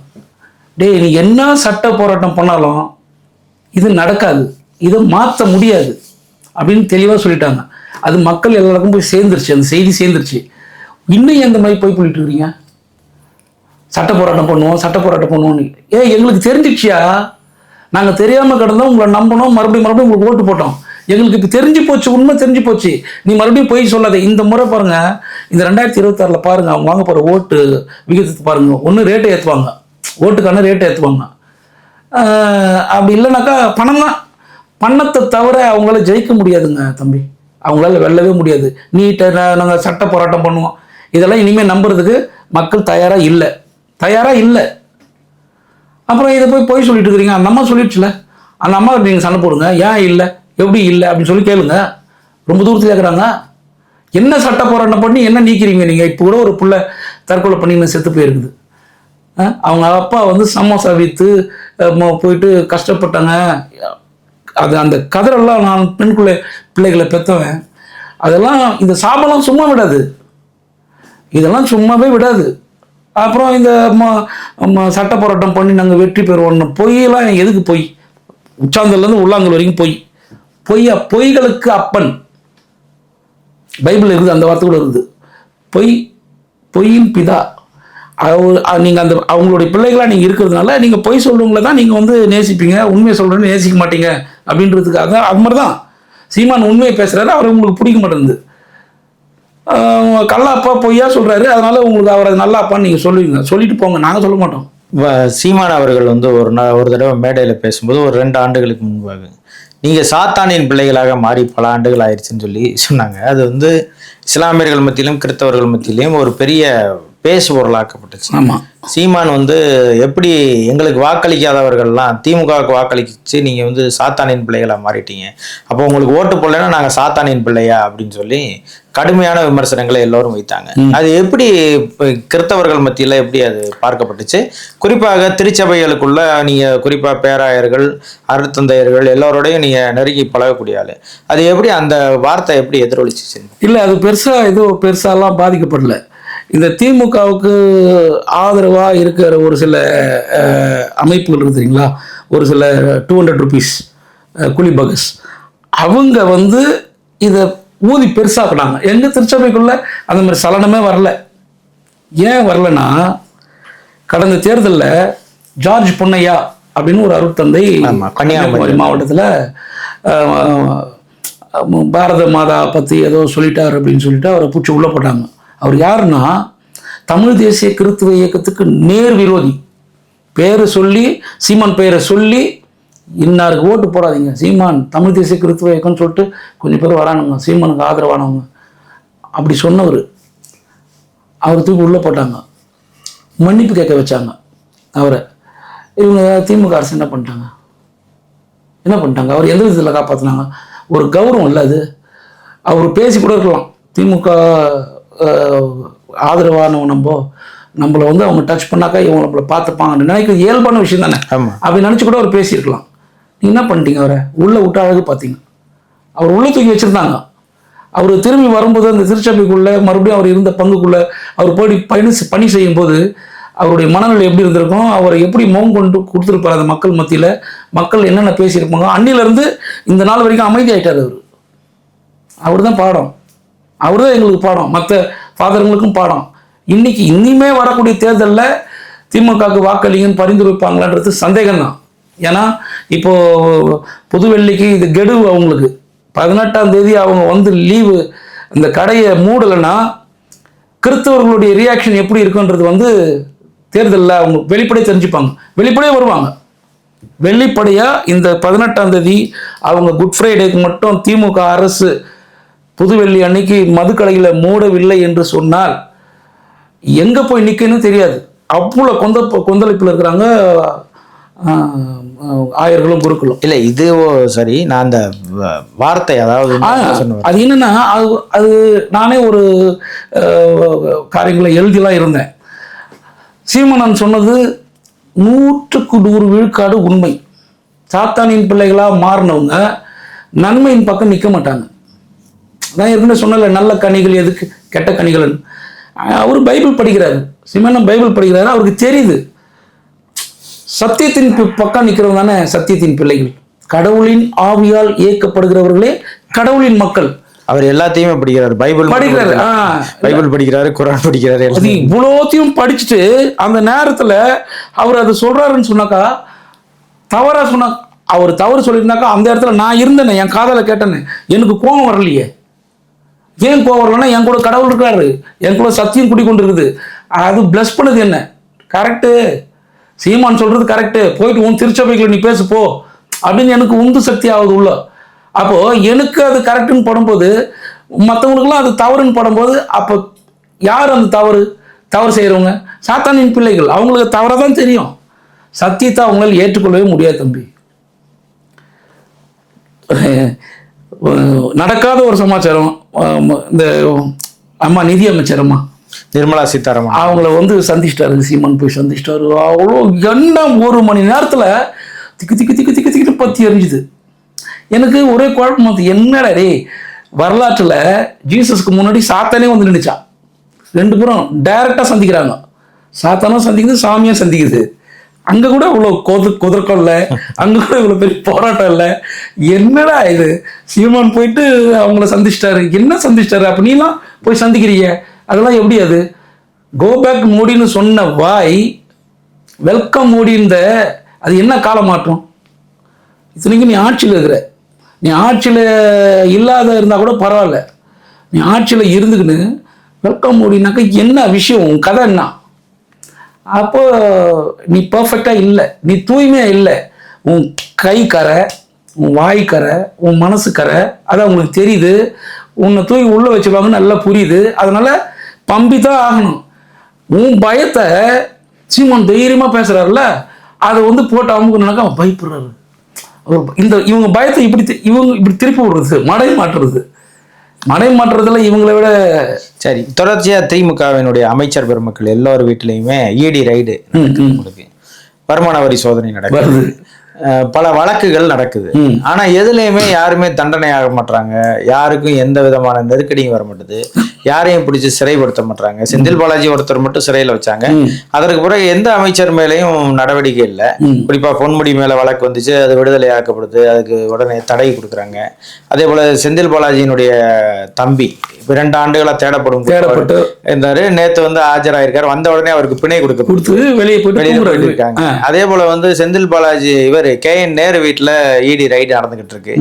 டேய் நீ என்ன சட்ட போராட்டம் பண்ணாலும் இது நடக்காது, இதை மாற்ற முடியாது அப்படின்னு தெளிவாக சொல்லிட்டாங்க. அது மக்கள் எல்லாருக்கும் போய் சேர்ந்துருச்சு, அந்த செய்தி சேர்ந்துருச்சு. இன்னும் எந்த மாதிரி போய் சொல்லிட்டு இருக்கிறீங்க? சட்ட போராட்டம் பண்ணுவோம். எங்களுக்கு தெரிஞ்சிடுச்சியா? நாங்கள் தெரியாமல் கிடந்தோம், உங்களை நம்பணும், மறுபடியும் உங்களுக்கு ஓட்டு போட்டோம். எங்களுக்கு இப்போ தெரிஞ்சு போச்சு, உண்மை தெரிஞ்சு போச்சு. நீ மறுபடியும் போய் சொல்லாத. இந்த முறை பாருங்க, இந்த 2026 பாருங்க, அவங்க வாங்க போகிற ஓட்டு விகிதத்தை பாருங்க. ஒன்று ரேட்டை ஏற்றுவாங்க, ஓட்டுக்கான ரேட்டை ஏற்றுவாங்க. அப்படி இல்லைனாக்கா பணம் தான். பணத்தை தவிர அவங்களால ஜெயிக்க முடியாதுங்க தம்பி, அவங்களால வெல்லவே முடியாது. நீட்டை நாங்கள் சட்ட போராட்டம் பண்ணுவோம், இதெல்லாம் இனிமேல் நம்புறதுக்கு மக்கள் தயாராக இல்லை. அப்புறம் இதை போய் சொல்லிட்டு இருக்கிறீங்க. அந்த அம்மா சொல்லிடுச்சுல, அந்த அம்மா நீங்கள் சண்டை போடுங்க. ஏன் இல்லை, எப்படி இல்லை அப்படின்னு சொல்லி கேளுங்க. ரொம்ப தூரத்தில் கேட்குறாங்க. என்ன சட்ட போராட்டம் பண்ணி என்ன நீக்கிறீங்க நீங்கள்? இப்போ கூட ஒரு பிள்ளை தற்கொலை பண்ணி செத்து போயிருக்குது. அவங்க அப்பா வந்து சமோசா விற்று போயிட்டு கஷ்டப்பட்டாங்க. அது அந்த கதிரெல்லாம் நான் பிள்ளைகளை பெற்றவன். அதெல்லாம் இந்த சாபெல்லாம் சும்மா விடாது, இதெல்லாம் சும்மாவே விடாது. அப்புறம் இந்த சட்ட போராட்டம் பண்ணி நாங்கள் வெற்றி பெறுவோம்னு பொய்யெல்லாம் எதுக்கு? பொய் உச்சாந்தல்லேருந்து உள்ளாங்கல் வரைக்கும் பொய்களுக்கு அப்பன். பைபிள் இருக்குது, அந்த வார்த்தை கூட இருக்குது. பொய்யின் பிதா. நீங்கள் அந்த அவங்களுடைய பிள்ளைகளாக நீங்கள் இருக்கிறதுனால நீங்கள் பொய் சொல்றவங்கள தான் நீங்கள் வந்து நேசிப்பீங்க, உண்மையை சொல்கிறேன்னு நேசிக்க மாட்டீங்க அப்படின்றதுக்காக தான். அது மாதிரி தான் சீமான் உண்மையை பேசுகிறாரு, அவர் உங்களுக்கு பிடிக்க மாட்டேங்குது. கல்லாப்பா பொய்யா சொல்கிறாரு, அதனால உங்களுக்கு அவரை நல்லா அப்பான்னு நீங்கள் சொல்லுவீங்க. சொல்லிட்டு போங்க, நாங்கள் சொல்ல மாட்டோம். சீமான் அவர்கள் வந்து ஒரு தடவை மேடையில் பேசும்போது ஒரு 2 ஆண்டுகளுக்கு முன்பாக நீங்கள் சாத்தானின் பிள்ளைகளாக மாறி பல ஆண்டுகள் ஆயிடுச்சுன்னு சொல்லி சொன்னாங்க. அது வந்து இஸ்லாமியர்கள் மத்தியிலும் கிறிஸ்தவர்கள் மத்தியிலும் ஒரு பெரிய பேசு பொருளாக்கப்பட்டுச்சு. ஆமாம், சீமான் வந்து எப்படி எங்களுக்கு வாக்களிக்காதவர்கள்லாம் திமுகவுக்கு வாக்களிச்சு நீங்கள் வந்து சாத்தானின் பிள்ளைகளாக மாறிட்டீங்க, அப்போ உங்களுக்கு ஓட்டு போடலைன்னா நாங்கள் சாத்தானின் பிள்ளையா அப்படின்னு சொல்லி கடுமையான விமர்சனங்களை எல்லோரும் வைத்தாங்க. அது எப்படி கிறிஸ்தவர்கள் மத்தியில் எப்படி அது பார்க்கப்பட்டுச்சு? குறிப்பாக திருச்சபைகளுக்குள்ள நீங்கள் குறிப்பாக பேராயர்கள் அருட்தந்தையர்கள் எல்லோரோடையும் நீங்கள் நெருங்கி பழகக்கூடிய ஆள், அது எப்படி அந்த வார்த்தை எப்படி எதிரொலிச்சிச்சு? இல்லை, அது பெருசாலாம் பாதிக்கப்படல. இந்த திமுகவுக்கு ஆதரவாக இருக்கிற ஒரு சில அமைப்புகள் இருக்குதுங்களா, ஒரு சில 200 rupees குலிபகஸ், அவங்க வந்து இதை ஊதி பெருசாக்குனாங்க. எங்கள் திருச்சபைக்குள்ள அந்த மாதிரி சலனமே வரல. ஏன் வரலன்னா, கடந்த தேர்தலில் ஜார்ஜ் பொன்னையா அப்படின்னு ஒரு அருட்தந்தை கன்னியாகுமரி மாவட்டத்தில் பாரத மாதா பற்றி ஏதோ சொல்லிட்டார் அப்படின்னு சொல்லிட்டு அவரை பூச்சி உள்ளே போட்டாங்க. அவர் யாருன்னா, தமிழ் தேசிய கிறித்துவ இயக்கத்துக்கு நேர் விரோதி. பேரை சொல்லி, சீமான் பேரை சொல்லி, இன்னாருக்கு ஓட்டு போடாதீங்க, சீமான் தமிழ் தேசிய கிறித்துவ இயக்கம்னு சொல்லிட்டு கொஞ்சம் பேர் வரானுங்க, சீமானுக்கு ஆதரவானவங்க அப்படி சொன்னவர். அவர் தூக்கி உள்ளே போட்டாங்க, மன்னிப்பு கேட்க வச்சாங்க அவரை. இவங்க திமுக அரசு என்ன பண்ணிட்டாங்க? அவர் எந்த விதத்தில் காப்பாற்றினாங்க? ஒரு கௌரவம் இல்லை அது. அவர் பேசி கூட இருக்கலாம், திமுக ஆதரவானவங்க நம்மளை வந்து அவங்க டச் பண்ணாக்கா இவங்க நம்மளை பார்த்துப்பாங்கன்னு நினைக்கிறது இயல்பான விஷயம் தானே. அப்படி நினச்சி கூட அவர் பேசியிருக்கலாம். நீங்கள் என்ன பண்ணிட்டீங்க? அவரை உள்ளே விட்ட அழகு பார்த்தீங்க. அவர் உள்ளே தூக்கி வச்சுருந்தாங்க. அவர் திரும்பி வரும்போது அந்த திருச்சபைக்குள்ளே மறுபடியும் அவர் இருந்த பங்குக்குள்ளே அவர் போய் பணி செய்யும்போது அவருடைய மனநிலை எப்படி இருந்திருக்கும், அவரை எப்படி முகம் கொண்டு கொடுத்துருப்பார் அந்த மக்கள் மத்தியில், மக்கள் என்னென்ன பேசியிருப்பாங்க. அன்னிலேருந்து இந்த நாள் வரைக்கும் அமைதியாயிட்டார் அவர் தான் பாடம். அவர் தான் எங்களுக்கு பாடம், மற்ற ஃபாதருங்களுக்கும் பாடம். இனிமே வரக்கூடிய தேர்தலில் திமுகவுக்கு வாக்களிங்கன்னு பரிந்துரைப்பாங்களான்றது சந்தேகம்தான். ஏன்னா இப்போ புதுவெள்ளிக்கு இது கெடு, அவங்களுக்கு 18ஆம் தேதி அவங்க வந்து லீவு, அந்த கடையை மூடலைன்னா கிறிஸ்தவர்களுடைய ரியாக்ஷன் எப்படி இருக்குன்றது வந்து தேர்தலில் அவங்க வெளிப்படையாக தெரிஞ்சுப்பாங்க, வெளிப்படையாக வருவாங்க. வெளிப்படையாக இந்த 18ஆம் தேதி அவங்க குட் ஃப்ரைடேக்கு மட்டும் திமுக அரசு புதுவெள்ளி அன்னைக்கு மதுக்கடைகளை மூடவில்லை என்று சொன்னால் எங்கே போய் நிற்கன்னு தெரியாது. அவ்வளோ கொந்தளிப்பில் இருக்கிறாங்க ஆயர்களும் குருக்களும். இல்லை, இது சரி. நான் அந்த வார்த்தை, அதாவது அது என்னன்னா, அது நானே ஒரு காரியங்களை எழுதிலாம் இருந்தேன். சீமானன் சொன்னது 100க்கு 100 விழுக்காடு உண்மை. சாத்தானின் பிள்ளைகளாக மாறினவங்க நன்மையின் பக்கம் நிற்க மாட்டாங்க. நான் ஏற்கனவே சொன்னல, நல்ல கனிகள் எதுக்கு, கெட்ட கனிகள்னு. அவர் பைபிள் படிக்கிறாரு, சீமானன் பைபிள் படிக்கிறாரு, அவருக்கு தெரியுது சத்தியத்தின் பக்கம் நிற்கிறவங்க தானே சத்தியத்தின் பிள்ளைகள். கடவுளின் ஆவியால் இயக்கப்படுகிறவர்களே கடவுளின் மக்கள். அவர் எல்லாத்தையுமே படிக்கிறாரு, பைபிள் படிக்கிறாரு, குரான் படிக்கிறாரு. இவ்வளோத்தையும் படிச்சுட்டு அந்த நேரத்தில் அவர் அதை சொல்றாருன்னு சொன்னாக்கா தவறா சொன்னா, அவர் தவறு சொல்லியிருந்தாக்கா அந்த இடத்துல நான் இருந்தேனே, என் காதலை கேட்டேன்னு, எனக்கு கோபம் வரலையே. ஏன் கோபம் வரலன்னா, என் கூட கடவுள் இருக்காரு, என் கூட சத்தியம் குடிக்கொண்டு இருக்குது. அது பிளஸ் பண்ணது என்ன? கரெக்டு, சீமான் சொல்றது கரெக்டு, போயிட்டு உன் திருச்சபைகளை நீ பேசு போ அப்படின்னு எனக்கு உந்து சக்தி ஆகுது உள்ள. அப்போ எனக்கு அது கரெக்டுன்னு படும்போது மற்றவங்களுக்குலாம் அது தவறுன்னு படும்போது, அப்போ யார் அந்த தவறு செய்கிறவங்க? சாத்தானின் பிள்ளைகள். அவங்களுக்கு தவறாக தான் தெரியும், சத்தியத்தை அவங்களால ஏற்றுக்கொள்ளவே முடியாது தம்பி. நடக்காத ஒரு சமாச்சாரம், இந்த அம்மா நிதி அமைச்சர் அம்மா நிர்மலா சீதாராமன் அவங்கள வந்து சந்திச்சிட்டாரு, சீமான் போய் சந்திச்சிட்டாரு. அவ்வளோ எண்ணம் 1 மணி நேரத்தில் திக்கு திக்கு திக்கு திக்கு திக்கு பற்றி எரிஞ்சுது. எனக்கு ஒரே குழப்பம், என்னடா டே, வரலாற்றில் ஜீசஸ்க்கு முன்னாடி சாத்தானே வந்து நின்றுச்சான். 2 பேரும் டைரக்டாக சந்திக்கிறாங்க, சாத்தானும் சந்திக்குது, சாமியும் சந்திக்குது. அங்கே கூட இவ்வளோ குதிர்க்கம் இல்லை, அங்கே கூட இவ்வளோ பெரிய போராட்டம் இல்லை. என்னடா இது, சீமான் போயிட்டு அவங்கள சந்திச்சிட்டாரு, என்ன சந்திச்சிட்டாரு? அப்போ நீலாம் போய் சந்திக்கிறீங்க, அதெல்லாம் எப்படி? அது கோ பேக் மோடின்னு சொன்ன வாய் வெல்கம் மோடின்ற அது என்ன கால மாற்றம்? இத்தனைக்கும் நீ ஆட்சியில் இருக்கிற, நீ ஆட்சியில் இல்லாத இருந்தால் கூட பரவாயில்ல, நீ ஆட்சியில் இருந்துக்கின்னு வெல்கம் மோடினாக்கா என்ன விஷயம், உன் கதை என்ன? அப்போ நீ பர்ஃபெக்டாக இல்லை, நீ தூய்மையாக இல்லை. உன் கை கரை, உன் வாய் கரை, உன் மனசு கரை, அது அவங்களுக்கு தெரியுது. உன்னை தூக்கி உள்ளே வச்சுருவாங்கன்னு நல்லா புரியுது. அதனால் பம்பி தான் ஆகணும். உன் பயத்தை சீமான் தைரியமாக பேசுகிறாருல்ல, அதை வந்து போட்டு அமுக்கணுனாக்கா அவன் பயப்படுறாரு. இவங்க பயத்தை இப்படி திருப்பி விடுறது, மடை மாற்றுறதுல இவங்களை விட. சரி, தொடர்ச்சியா திமுகவினுடைய அமைச்சர் பெருமக்கள் எல்லார் வீட்டிலையுமே இடி ரைடு உங்களுக்கு, வருமான வரி சோதனை நடக்குது, பல வழக்குகள் நடக்குது. ஆனா எதுலையுமே யாருமே தண்டனை ஆக மாட்டாங்க, யாருக்கும் எந்த விதமான நெருக்கடியும் வர மாட்டுது, யாரையும் பிடிச்சி சிறைப்படுத்த மாட்டாங்க. செந்தில் பாலாஜி ஒருத்தர் மட்டும் சிறையில வச்சாங்க. அதற்கு பிறகு எந்த அமைச்சர் மேலேயும் நடவடிக்கை இல்லை. குறிப்பா பொன்முடி மேல வழக்கு வந்துச்சு, அது விடுதலை ஆக்கப்படுது, அதுக்கு உடனே தடை கொடுக்குறாங்க. அதே போல செந்தில் பாலாஜியினுடைய தம்பி 2 ஆண்டுகளா தேடப்பட்டு இருந்தாரு. நேத்து வந்து ஆஜராயிருக்காரு. வந்த உடனே அவருக்கு பிணை கொடுத்து வெளியே இருக்காங்க. அதே போல வந்து செந்தில் பாலாஜி இவர் KN நேரு வீட்டுல இடி ரைடு நடந்துகிட்டு இருக்கு.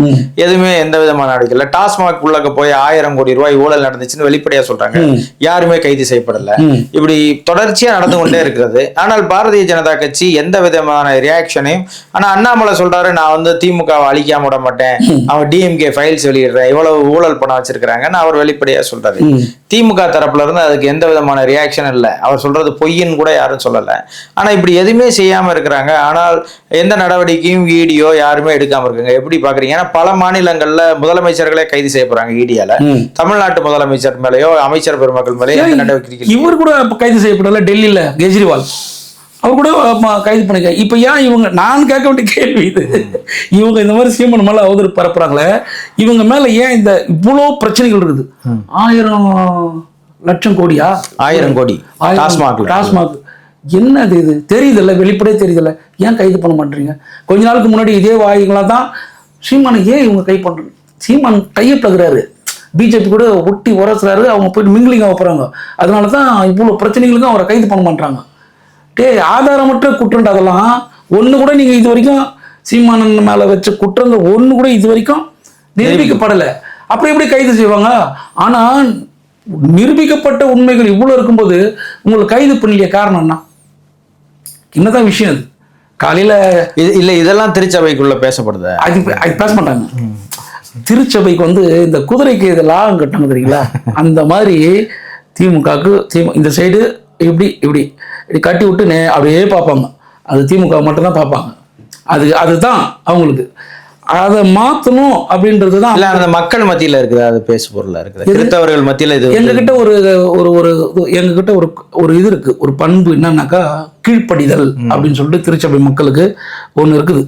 எதுவுமே எந்த விதமான நடவடிக்கை இல்லை. டாஸ்மாக் உள்ளக்க போய் 1000 கோடி ரூபாய் ஊழல் நடந்துச்சுன்னு வெளிப்படையா சொல்றாங்க. யாருமே கைது செய்யப்படல. இப்படி தொடர்ச்சியா நடந்து கொண்டே இருக்கிறது. ஆனால் பாரதிய ஜனதா கட்சி எந்த விதமான ரியாக்ஷனையும், ஆனா அண்ணாமலை சொல்றாரு, நான் வந்து திமுகவை அழிக்காம விட மாட்டேன், அவன் DMK ஃபைல்ஸ் வெளியிடுறேன், இவ்வளவு ஊழல் பணம் வச்சிருக்காங்கன்னு அவர் வெளிப்படையா சொல்றாரு. திமுக தரப்புல இருந்து அதுக்கு எந்த விதமான ரியாக்ஷன் இல்லை. அவர் சொல்றது பொய்ன்னு கூட யாரும் சொல்லல. ஆனா இப்படி எதுவுமே செய்யாம இருக்கிறாங்க. ஆனால் எந்த நடவடிக்கையும் ஈடியோ யாருமே எடுக்காம இருக்காங்க. எப்படி பாக்குறீங்க? ஏன்னா பல மாநிலங்கள்ல முதலமைச்சர்களே கைது செய்யப்படுறாங்க ஈடியால. தமிழ்நாட்டு முதலமைச்சர் மேலேயோ அமைச்சர் பெருமக்கள் மேலேயோ எந்த நடவடிக்கை? இவர் கூட கைது செய்யப்படல. டெல்லியில கெஜ்ரிவால் அவர் கூட கைது பண்ணிக்க. இப்ப ஏன் இவங்க, நான் கேட்க வேண்டிய கேள்வி இது, இவங்க இந்த மாதிரி சீமன் மேல அவதூறு பரப்புறாங்களே, இவங்க மேல ஏன் இந்த இவ்வளோ பிரச்சனைகள் இருக்குது? 1000 லட்சம் கோடியா? 1000 கோடி டாஸ்மாக் என்னது இது? தெரியுதில்ல, வெளிப்படையே தெரியுதில்ல, ஏன் கைது பண்ண மாட்டீங்க? கொஞ்ச நாளுக்கு முன்னாடி இதே வாய்களா தான் சீமானை ஏன் இவங்க கை பண்றாங்க? சீமான் கையை பகுறாரு, பிஜேபி கூட ஒட்டி உரசுறாரு, அவங்க போயிட்டு மிங்கிலிங்க போறாங்க. அதனால தான் இவ்வளோ பிரச்சனைகளுக்கும் அவரை கைது பண்ண மாட்டாங்க. ஆதாரமற்ற குற்றம் அதெல்லாம் ஒன்று கூட நீங்க இது வரைக்கும் சீமானன் மேல வச்ச குற்றங்கள் ஒன்று கூட இது வரைக்கும் நிரூபிக்கப்படலை. அப்படி எப்படி கைது செய்வாங்க? ஆனா நிரூபிக்கப்பட்ட உண்மைகள் இவ்வளவு இருக்கும்போது உங்களுக்கு கைது பண்ணலைய காரணம் என்ன? என்னதான் விஷயம் அது? காலையில இல்ல இதெல்லாம் திருச்சபைக்குள்ள பேசப்படுது, அது பேச மாட்டாங்க. திருச்சபைக்கு வந்து இந்த குதிரைக்கு இது லாபம் கட்டாங்க தெரியுங்களா? அந்த மாதிரி திமுகவுக்கு இந்த சைடு இப்படி கட்டி விட்டு அப்படியே பார்ப்பாங்க. அது திமுக மட்டும்தான் பார்ப்பாங்க. அதுதான் அவங்களுக்கு. அதை மாற்றணும் அப்படின்றது தான். இல்லை, அந்த மக்கள் மத்தியில் இருக்குது, அது பேசு பொருளாக இருக்குது. கிறிஸ்தவர்கள் மத்தியில் இது எங்ககிட்ட எங்ககிட்ட ஒரு இது இருக்கு, ஒரு பண்பு என்னன்னாக்கா கீழ்ப்படிதல் அப்படின்னு சொல்லிட்டு திருச்சபை மக்களுக்கு ஒன்று இருக்குது.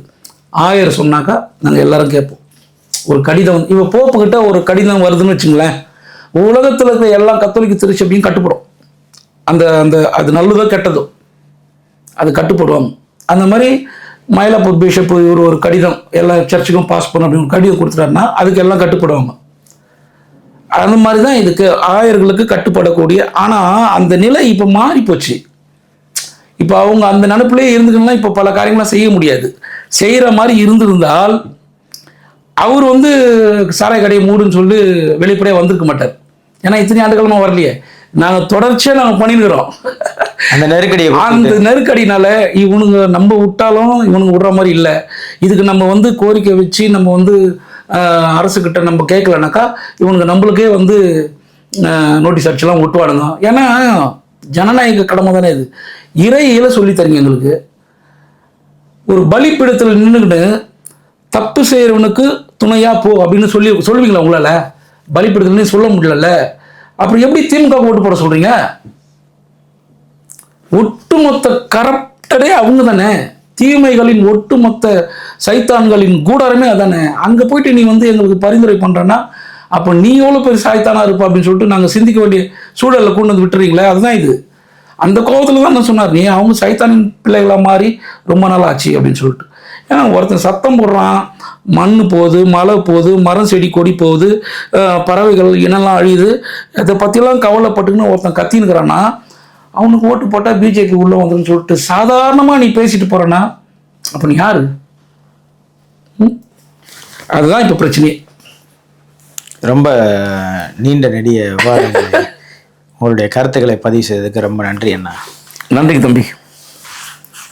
1000 சொன்னாக்கா நாங்கள் எல்லாரும் கேட்போம். ஒரு கடிதம் இவ போப்புக்கிட்ட ஒரு கடிதம் வருதுன்னு வச்சுங்களேன், உலகத்தில் இருக்க எல்லா கத்தோலிக்க திருச்சபையும் கட்டுப்படும். அந்த அந்த அது நல்லதோ கெட்டதோ அது கட்டுப்படுவாங்க. அந்த மாதிரி மயிலாப்பூர் பிஷப் இவர் ஒரு கடிதம் எல்லா சர்ச்சுக்கும் பாஸ் பண்ண அப்படின்னு கடிதம் கொடுத்துட்டாருன்னா அதுக்கு எல்லாம் கட்டுப்படுவாங்க. அந்த மாதிரி தான் இதுக்கு 1000களுக்கு கட்டுப்படக்கூடிய. ஆனால் அந்த நிலை இப்போ மாறி போச்சு. இப்போ அவங்க அந்த நினைப்பிலே இருந்துக்கணும்னா இப்போ பல காரியங்களாம் செய்ய முடியாது. செய்கிற மாதிரி இருந்திருந்தால் அவர் வந்து சாராய கடையை மூடுன்னு சொல்லி வெளிப்படையாக வந்திருக்க மாட்டார். ஏன்னா இத்தனை ஆண்டுகளமாக வரலையே, நாங்கள் தொடர்ச்சியாக நாங்கள் பண்ணிருக்கிறோம். அந்த நெருக்கடினால இவனுங்க நம்ம விட்டாலும் இவனுங்க விடுற மாதிரி இல்லை. இதுக்கு நம்ம வந்து கோரிக்கை வச்சு நம்ம வந்து அரசுக்கிட்ட நம்ம கேட்கலனாக்கா இவனுங்க நம்மளுக்கே வந்து நோட்டீஸ் அடிச்சுலாம் விட்டுவாடுங்க. ஏன்னா ஜனநாயக கடமை தானே இது. இறையில சொல்லி தரீங்க எங்களுக்கு. ஒரு பலிப்பீடத்தில் நின்றுக்கிட்டு தப்பு செய்கிறவனுக்கு துணையா போ அப்படின்னு சொல்லுவீங்களா? உங்களால பலிப்பீடத்தில் சொல்ல முடியல. அப்புறம் எப்படி திமுக ஓட்டு போட சொல்றீங்க? ஒட்டுமொத்த கரப்டடே அவங்க தானே. தீமைகளின் ஒட்டுமொத்த சைத்தான்களின் கூடாரமே அதானே. அங்கே போயிட்டு நீ வந்து எங்களுக்கு பரிந்துரை பண்ணுறேன்னா அப்போ நீ எவ்வளோ பெரிய சாய்த்தானா இருப்பா அப்படின்னு சொல்லிட்டு நாங்கள் சிந்திக்க வேண்டிய சூழலில் கொண்டு வந்து விட்டுறீங்களே. அதுதான் இது. அந்த கோபத்தில் தான் நான் சொன்னார், நீ அவங்க சைத்தானின் பிள்ளைகளாக மாறி ரொம்ப நாள் ஆச்சு அப்படின்னு சொல்லிட்டு. ஏன்னா ஒருத்தன் சத்தம் போடுறான், மண் போகுது, மழை போகுது, மரம் செடி கொடி போகுது, பறவைகள் இனெல்லாம் அழியுது, இதை பற்றிலாம் கவலைப்பட்டுக்குன்னு ஒருத்தன் கத்தினுக்கிறான்னா அவனுக்கு ஓட்டு போட்டால் பிஜேபி உள்ளே வந்துன்னு சொல்லிட்டு சாதாரணமாக நீ பேசிட்டு போகிறேன்னா அப்போ நீ யாரு? அதுதான் இப்போ பிரச்சனையே. ரொம்ப நீண்ட நெடிய விவாதங்கள், உங்களுடைய கருத்துக்களை பதிவு செய்ததுக்கு ரொம்ப நன்றி அண்ணா. நன்றிக்கு தம்பி.